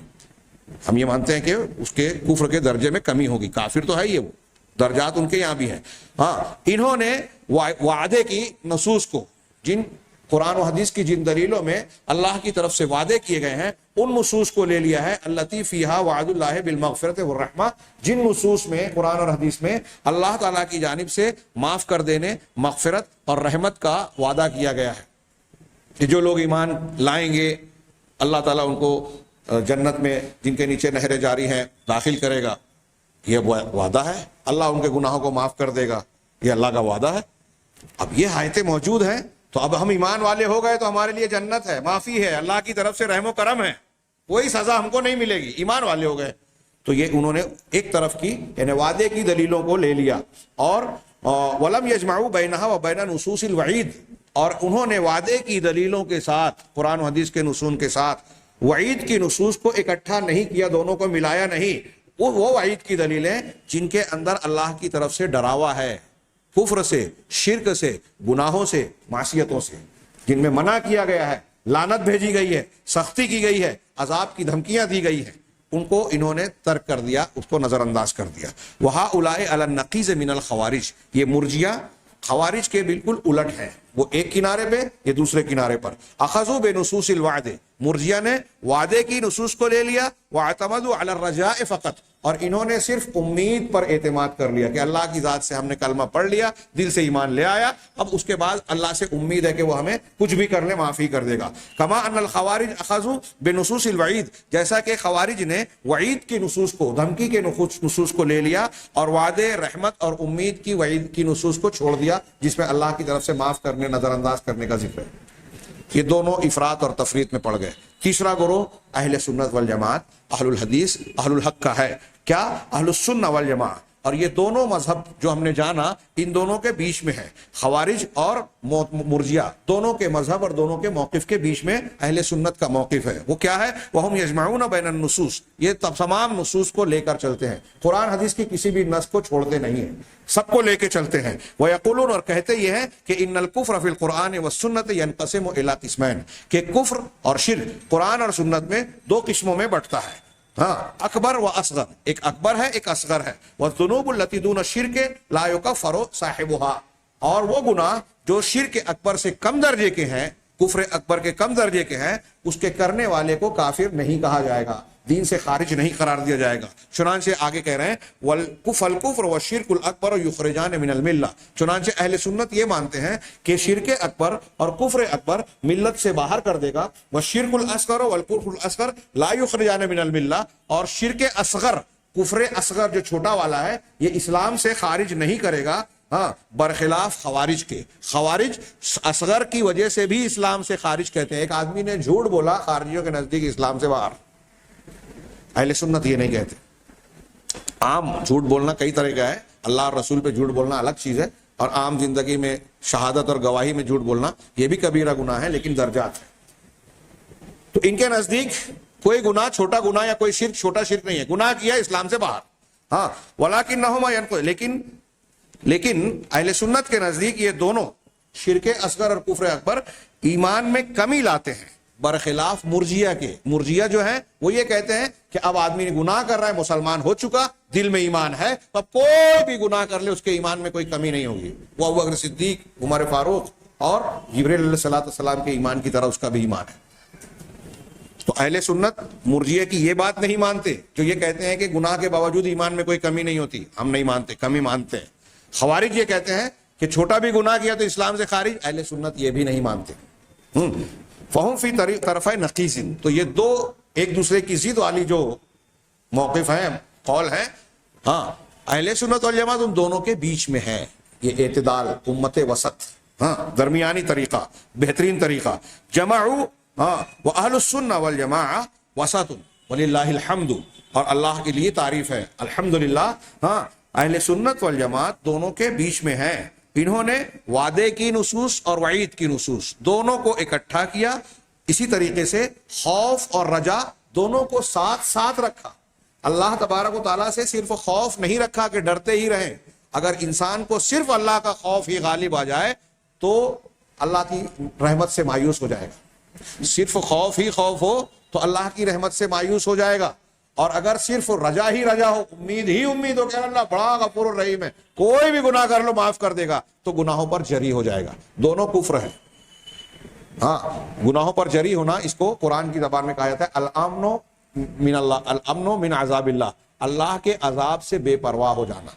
ہم یہ مانتے ہیں کہ اس کے کفر کے درجے میں کمی ہوگی. کافر تو ہے ہی، وہ درجات ان کے یہاں بھی ہیں. ہاں، انہوں نے وعدے کی نصوص کو، جن قرآن و حدیث کی جن دلیلوں میں اللہ کی طرف سے وعدے کیے گئے ہیں، ان نصوص کو لے لیا ہے. اللتی فیہا وعد اللہ بالمغفرۃ والرحمہ، جن نصوص میں قرآن اور حدیث میں اللہ تعالیٰ کی جانب سے معاف کر دینے، مغفرت اور رحمت کا وعدہ کیا گیا ہے کہ جو لوگ ایمان لائیں گے اللہ تعالیٰ ان کو جنت میں جن کے نیچے نہریں جاری ہیں داخل کرے گا. یہ وعدہ ہے. اللہ ان کے گناہوں کو معاف کر دے گا، یہ اللہ کا وعدہ ہے. اب یہ آیتیں موجود ہیں تو اب ہم ایمان والے ہو گئے تو ہمارے لیے جنت ہے، معافی ہے، اللہ کی طرف سے رحم و کرم ہے، کوئی سزا ہم کو نہیں ملے گی، ایمان والے ہو گئے. تو یہ انہوں نے ایک طرف کی یعنی وعدے کی دلیلوں کو لے لیا. اور وَلَمْ يَجْمَعُوا بَيْنَهَا وَبَيْنَ نُصُوصِ الْوَعِيدِ، اور انہوں نے وعدے کی دلیلوں کے ساتھ، قرآن و حدیث کے نصوص کے ساتھ وعید کی نصوص کو اکٹھا نہیں کیا، دونوں کو ملایا نہیں. وہ وعید کی دلیلیں جن کے اندر اللہ کی طرف سے ڈراوا ہے کفر سے، شرک سے، گناہوں سے، معصیتوں سے، جن میں منع کیا گیا ہے، لعنت بھیجی گئی ہے، سختی کی گئی ہے، عذاب کی دھمکیاں دی گئی ہیں، ان کو انہوں نے ترک کر دیا، اس کو نظر انداز کر دیا. وَهَؤُلَاءِ عَلَى النَّقِيضِ مِنَ الْخَوَارِجِ، یہ مرجیہ خوارج کے بالکل الٹ ہیں. وہ ایک کنارے پہ، یہ دوسرے کنارے پر. اخذوا بنصوص الوعد، مرجیہ نے وعدے کی نصوص کو لے لیا. واعتمدوا علی الرجاء فقط، اور انہوں نے صرف امید پر اعتماد کر لیا کہ اللہ کی ذات سے ہم نے کلمہ پڑھ لیا، دل سے ایمان لے آیا، اب اس کے بعد اللہ سے امید ہے کہ وہ ہمیں کچھ بھی کر لے معافی کر دے گا. کما ان الخوارج اخذوا بنصوص الوعید، جیسا کہ خوارج نے وعید کی نصوص کو، دھمکی کے نصوص کو لے لیا اور وعدے، رحمت اور امید کی، وعید کی نصوص کو چھوڑ دیا جس میں اللہ کی طرف سے معاف کرنے، نظر انداز کرنے کا ذکر ہے. یہ دونوں افراط اور تفریط میں پڑ گئے. تیسرا گروہ اہل سنت والجماعت، اہل الحدیث، اہل الحق کا ہے. کیا؟ اہل السنہ والجماعت. اور یہ دونوں مذہب جو ہم نے جانا ان دونوں کے بیچ میں ہے. خوارج اور مرجیہ دونوں کے مذہب اور دونوں کے موقف کے بیچ میں اہل سنت کا موقف ہے. وہ کیا ہے؟ وَهُمْ يَجْمَعُونَ بَيْنَ النُّصُوصِ، یہ تمام نصوص کو لے کر چلتے ہیں، قرآن حدیث کی کسی بھی نص کو چھوڑتے نہیں ہیں، سب کو لے کے چلتے ہیں. وَيَقُولُونَ، اور کہتے یہ ہیں کہ ان الکفر فی القرآن والسنت ينقسم الى قسمین، کہ کفر اور شرک قرآن اور سنت میں دو قسموں میں بٹتا ہے. ہاں، اکبر و اصغر، ایک اکبر ہے ایک اصغر ہے. والذنوب التي دون الشرک لا يكفر صاحبها، اور وہ گناہ جو شرک اکبر سے کم درجے کے ہیں، کفر اکبر کے کم درجے کے ہیں، اس کے کرنے والے کو کافر نہیں کہا جائے گا، دین سے خارج نہیں قرار دیا جائے گا. چنانچہ آگے کہہ رہے ہیں والکفر والشرک الاکبر یخرجان من الملہ، چنانچہ اہل سنت یہ مانتے ہیں کہ شرک اکبر اور کفر اکبر ملت سے باہر کر دے گا. والشرک الاصغر والکفر الاصغر لا یخرجان من الملہ، اور شرک اصغر، کفر اصغر جو چھوٹا والا ہے، یہ اسلام سے خارج نہیں کرے گا. ہاں، برخلاف خوارج کے. خوارج اصغر کی وجہ سے بھی اسلام سے خارج کہتے ہیں. ایک آدمی نے جھوٹ بولا، خارجیوں کے نزدیک اسلام سے باہر. اہل سنت یہ نہیں کہتے. عام جھوٹ بولنا کئی طرح کا ہے، اللہ اور رسول پہ جھوٹ بولنا الگ چیز ہے، اور عام زندگی میں شہادت اور گواہی میں جھوٹ بولنا یہ بھی کبیرہ گناہ ہے، لیکن درجات ہے. تو ان کے نزدیک کوئی گناہ چھوٹا گناہ یا کوئی شرک چھوٹا شرک نہیں ہے، گناہ کیا اسلام سے باہر. ہاں، وَلَٰكِنَّهُمَا يَنْقُضُ، لیکن اہل سنت کے نزدیک یہ دونوں شرک اصغر اور کفر اکبر ایمان میں کمی لاتے ہیں، برخلاف مرجیہ کے. مرجیہ جو ہیں وہ یہ کہتے ہیں کہ اب آدمی گناہ کر رہا ہے، مسلمان ہو چکا، دل میں ایمان ہے، تو اب کوئی بھی گناہ کر لے اس کے ایمان میں کوئی کمی نہیں ہوگی. وہ ابوبکر صدیق، عمر فاروق اور جبریل علیہ الصلوۃ والسلام کے ایمان کی طرح اس کا بھی ایمان ہے. تو اہل سنت مرجیہ کی یہ بات نہیں مانتے جو یہ کہتے ہیں کہ گناہ کے باوجود ایمان میں کوئی کمی نہیں ہوتی. ہم نہیں مانتے، کمی مانتے ہیں. خوارج یہ کہتے ہیں کہ چھوٹا بھی گناہ کیا تو اسلام سے خارج. اہل سنت یہ بھی نہیں مانتے. فہم فی طرف نقیض، تو یہ دو ایک دوسرے کی ضد والی جو موقف ہیں، قول ہیں. ہاں، اہل سنت والجماعت ان دونوں کے بیچ میں ہے. یہ اعتدال، امت وسط، ہاں درمیانی طریقہ، بہترین طریقہ. جمعوا، ہاں واہل السنہ والجماعہ وسط وللہ الحمد، اور اللہ کے لیے تعریف ہے الحمدللہ. ہاں اہل سنت والجماعت دونوں کے بیچ میں ہیں. انہوں نے وعدے کی نصوص اور وعید کی نصوص دونوں کو اکٹھا کیا. اسی طریقے سے خوف اور رجا دونوں کو ساتھ ساتھ رکھا. اللہ تبارک و تعالیٰ سے صرف خوف نہیں رکھا کہ ڈرتے ہی رہیں. اگر انسان کو صرف اللہ کا خوف ہی غالب آ جائے تو اللہ کی رحمت سے مایوس ہو جائے گا. صرف خوف ہی خوف ہو تو اللہ کی رحمت سے مایوس ہو جائے گا. اور اگر صرف رجا ہی رجا ہو، امید ہی امید ہو کہ اللہ بڑا غفور الرحیم ہے، کوئی بھی گناہ کر لو معاف کر دے گا، تو گناہوں پر جری ہو جائے گا. دونوں کفر ہے. ہاں گناہوں پر جری ہونا، اس کو قرآن کی زبان میں کہا جاتا ہے الامن من اللہ، الامن من عذاب اللہ، اللہ کے عذاب سے بے پرواہ ہو جانا.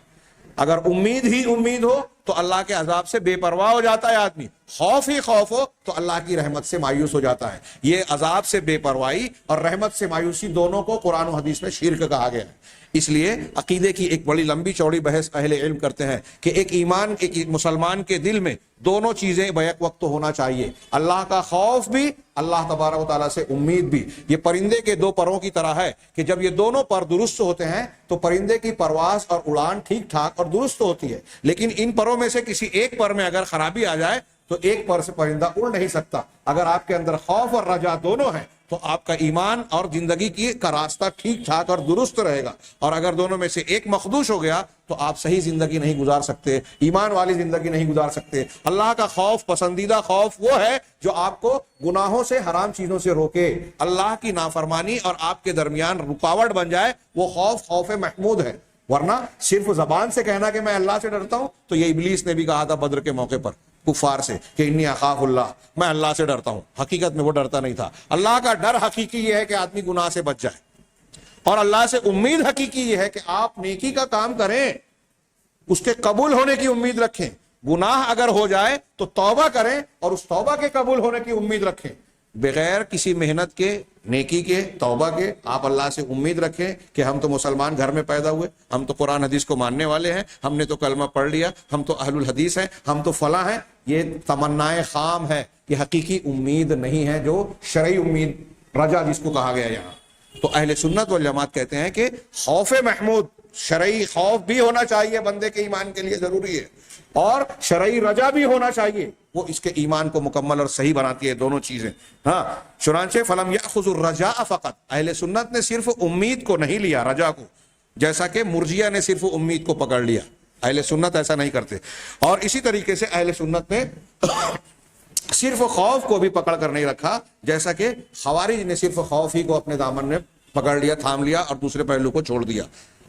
اگر امید ہی امید ہو تو اللہ کے عذاب سے بے پرواہ ہو جاتا ہے آدمی. خوف ہی خوف ہو تو اللہ کی رحمت سے مایوس ہو جاتا ہے. یہ عذاب سے بے پرواہی اور رحمت سے مایوسی دونوں کو قرآن و حدیث میں شرک کہا گیا ہے. اس لیے عقیدے کی ایک بڑی لمبی چوڑی بحث اہل علم کرتے ہیں کہ ایک ایمان، ایک مسلمان کے دل میں دونوں چیزیں بیک وقت ہونا چاہیے. اللہ کا خوف بھی، اللہ تبارک و تعالیٰ سے امید بھی. یہ پرندے کے دو پروں کی طرح ہے کہ جب یہ دونوں پر درست ہوتے ہیں تو پرندے کی پرواز اور اڑان ٹھیک ٹھاک اور درست ہوتی ہے. لیکن ان پروں میں سے کسی ایک پر میں اگر خرابی آ جائے تو ایک پر سے پرندہ اڑ نہیں سکتا. اگر آپ کے اندر خوف اور رجا دونوں ہیں تو آپ کا ایمان اور زندگی کی کا راستہ ٹھیک ٹھاک اور درست رہے گا. اور اگر دونوں میں سے ایک مخدوش ہو گیا تو آپ صحیح زندگی نہیں گزار سکتے، ایمان والی زندگی نہیں گزار سکتے. اللہ کا خوف، پسندیدہ خوف وہ ہے جو آپ کو گناہوں سے، حرام چیزوں سے روکے. اللہ کی نافرمانی اور آپ کے درمیان رکاوٹ بن جائے، وہ خوف خوف محمود ہے. ورنہ صرف زبان سے کہنا کہ میں اللہ سے ڈرتا ہوں، تو یہ ابلیس نے بھی کہا تھا بدر کے موقع پر کفار سے کہ انی اخاف اللہ، میں اللہ سے ڈرتا ہوں. حقیقت میں وہ ڈرتا نہیں تھا. اللہ کا ڈر حقیقی یہ ہے کہ آدمی گناہ سے بچ جائے، اور اللہ سے امید حقیقی یہ ہے کہ آپ نیکی کا کام کریں، اس کے قبول ہونے کی امید رکھیں. گناہ اگر ہو جائے تو توبہ کریں اور اس توبہ کے قبول ہونے کی امید رکھیں. بغیر کسی محنت کے، نیکی کے، توبہ کے آپ اللہ سے امید رکھیں کہ ہم تو مسلمان گھر میں پیدا ہوئے، ہم تو قرآن حدیث کو ماننے والے ہیں، ہم نے تو کلمہ پڑھ لیا، ہم تو اہل الحدیث ہیں، ہم تو فلاں ہیں. یہ تمنائے خام ہے، یہ حقیقی امید نہیں ہے جو شرعی امید، رجا جس کو کہا گیا یہاں. تو اہل سنت والجماعت کہتے ہیں کہ خوف محمود، شرعی خوف بھی ہونا چاہیے، بندے کے ایمان کے لیے ضروری ہے، اور شرعی رجا بھی ہونا چاہیے. وہ اس کے ایمان کو مکمل اور صحیح بناتی ہے دونوں چیزیں. ہاں چنانچہ فلم یاخذ الرجاء فقط، اہل سنت نے صرف امید کو نہیں لیا، رجا کو، جیسا کہ مرجیہ نے صرف امید کو پکڑ لیا. اہل سنت ایسا نہیں کرتے. اور اسی طریقے سے اہل سنت نے صرف خوف کو بھی پکڑ کر نہیں رکھا، جیسا کہ خوارج نے صرف خوف ہی کو اپنے دامن میں پکڑ لیا، تھام لیا، اور دوسرے پہلو کو چھوڑ دیا.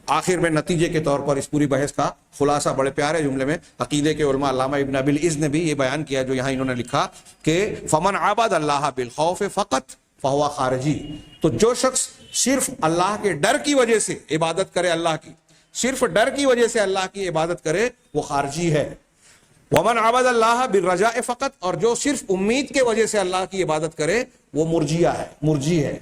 آخر میں نتیجے کے طور پر اس پوری بحث کا خلاصہ بڑے پیارے جملے میں عقیدے کے علماء علامہ ابن ابی العز نے بھی یہ بیان کیا، جو یہاں انہوں نے لکھا کہ فمن عبد اللہ بالخوف فقط فہو خارجی. تو جو شخص صرف اللہ کے ڈر کی وجہ سے عبادت کرے، اللہ کی صرف ڈر کی وجہ سے اللہ کی عبادت کرے، وہ خارجی ہے. ومن عبد اللہ بالرجاء فقط، اور جو صرف امید کے وجہ سے اللہ کی عبادت کرے، وہ مرجیہ ہے، مرجی ہے.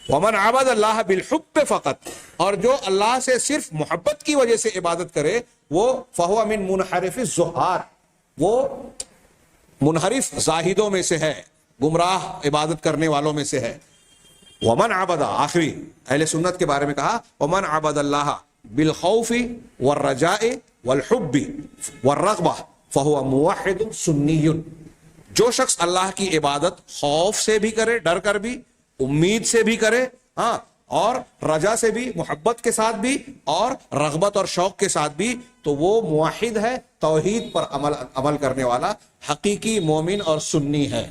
ومن عبد اللہ بالحب فقط، اور جو اللہ سے صرف محبت کی وجہ سے عبادت کرے، وہ فہو من منحرف الزہاد، وہ منحرف زاہدوں میں سے ہے، گمراہ عبادت کرنے والوں میں سے ہے. ومن عبد، آخری اہل سنت کے بارے میں کہا ومن عبد اللہ بالخوف والرجاء والحب والرغبہ فہو موحد سنی. جو شخص اللہ کی عبادت خوف سے بھی کرے، ڈر کر بھی، امید سے بھی کرے، ہاں، اور رجا سے بھی، محبت کے ساتھ بھی، اور رغبت اور شوق کے ساتھ بھی، تو وہ موحد ہے، توحید پر عمل کرنے والا حقیقی مومن اور سنی ہے.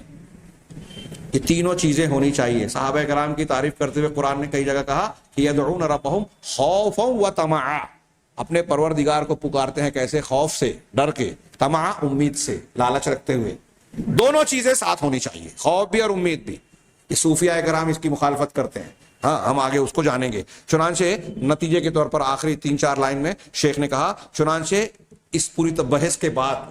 یہ تینوں چیزیں ہونی چاہیے. صحابہ کرام کی تعریف کرتے ہوئے قرآن نے کئی جگہ کہا کہ یدعون ربہم خوفا وطمعا، اپنے پروردگار کو پکارتے ہیں کیسے؟ خوف سے، ڈر کے، طمع امید سے، لالچ رکھتے ہوئے. دونوں چیزیں ساتھ ہونی چاہیے، خوف بھی اور امید بھی. صوفیاء کرام اس کی مخالفت کرتے ہیں، ہاں ہم آگے اس کو جانیں گے. چنانچہ نتیجے کے طور پر آخری 3-4 لائن میں شیخ نے کہا، چنانچہ اس پوری بحث کے بعد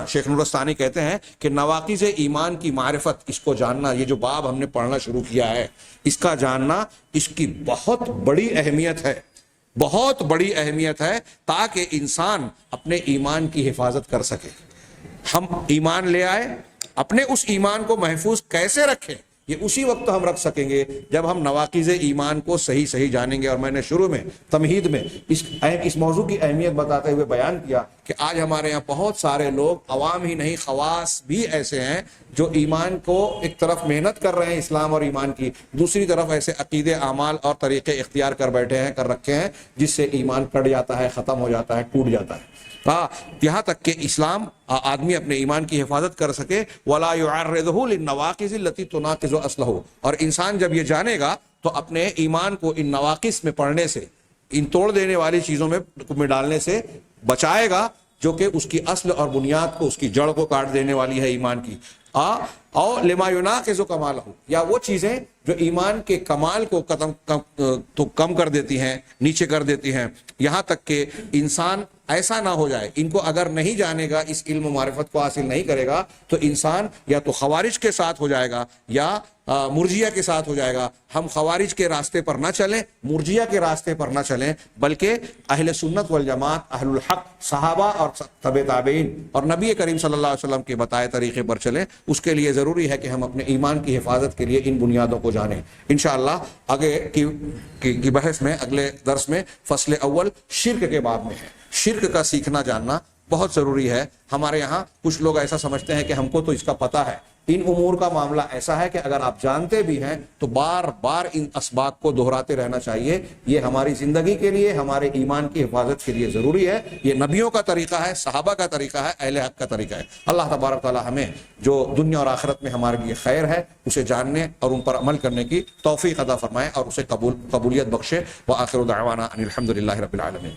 شیخ نورستانی کہتے ہیں کہ نواقض ایمان کی معرفت، اس کو جاننا، یہ جو باب ہم نے پڑھنا شروع کیا ہے، اس کا جاننا، اس کی بہت بڑی اہمیت ہے، بہت بڑی اہمیت ہے، تاکہ انسان اپنے ایمان کی حفاظت کر سکے. ہم ایمان لے آئے، اپنے اس ایمان کو محفوظ کیسے رکھیں، یہ اسی وقت ہم رکھ سکیں گے جب ہم نواقض ایمان کو صحیح صحیح جانیں گے. اور میں نے شروع میں تمہید میں اس موضوع کی اہمیت بتاتے ہوئے بیان کیا کہ آج ہمارے یہاں بہت سارے لوگ، عوام ہی نہیں خواص بھی ایسے ہیں جو ایمان کو ایک طرف محنت کر رہے ہیں اسلام اور ایمان کی، دوسری طرف ایسے عقیدے، اعمال اور طریقے اختیار کر بیٹھے ہیں، کر رکھے ہیں، جس سے ایمان کٹ جاتا ہے، ختم ہو جاتا ہے، ٹوٹ جاتا ہے. یہاں تک کہ اسلام آدمی اپنے ایمان کی حفاظت کر سکے. وَلَا يُعَرِّضُهُ لِلنَّوَاقِضِ الَّتِي تُنَاقِضُ أَصْلَهُ. اور انسان جب یہ جانے گا تو اپنے ایمان کو ان نواقص میں پڑھنے سے، ان توڑ دینے والی چیزوں میں ڈالنے سے بچائے گا، جو کہ اس کی اصل اور بنیاد کو، اس کی جڑ کو کاٹ دینے والی ہے ایمان کی. او لما يناقض کمالہ، یا وہ چیزیں جو ایمان کے کمال کو کم کر دیتی ہیں، نیچے کر دیتی ہیں. یہاں تک کہ انسان ایسا نہ ہو جائے، ان کو اگر نہیں جانے گا، اس علم و معرفت کو حاصل نہیں کرے گا، تو انسان یا تو خوارج کے ساتھ ہو جائے گا یا مرجیہ کے ساتھ ہو جائے گا. ہم خوارج کے راستے پر نہ چلیں، مرجیہ کے راستے پر نہ چلیں، بلکہ اہل سنت والجماعت، اہل الحق، صحابہ اور تبع تابعین اور نبی کریم صلی اللہ علیہ وسلم کے بتائے طریقے پر چلیں. اس کے لیے ضروری ہے کہ ہم اپنے ایمان کی حفاظت کے لیے ان بنیادوں کو جانیں. انشاءاللہ آگے کی بحث میں، اگلے درس میں فصل اول شرک کے باب میں ہے. شرک کا سیکھنا جاننا بہت ضروری ہے. ہمارے یہاں کچھ لوگ ایسا سمجھتے ہیں کہ ہم کو تو اس کا پتہ ہے. ان امور کا معاملہ ایسا ہے کہ اگر آپ جانتے بھی ہیں تو بار بار ان اسباق کو دہراتے رہنا چاہیے. یہ ہماری زندگی کے لیے، ہمارے ایمان کی حفاظت کے لیے ضروری ہے. یہ نبیوں کا طریقہ ہے، صحابہ کا طریقہ ہے، اہل حق کا طریقہ ہے. اللہ تبارک تعالی ہمیں جو دنیا اور آخرت میں ہمارے لیے خیر ہے اسے جاننے اور ان پر عمل کرنے کی توفیق عطا فرمائے اور اسے قبولیت بخشے. وآخر دعوانا ان الحمد للہ رب العالمین.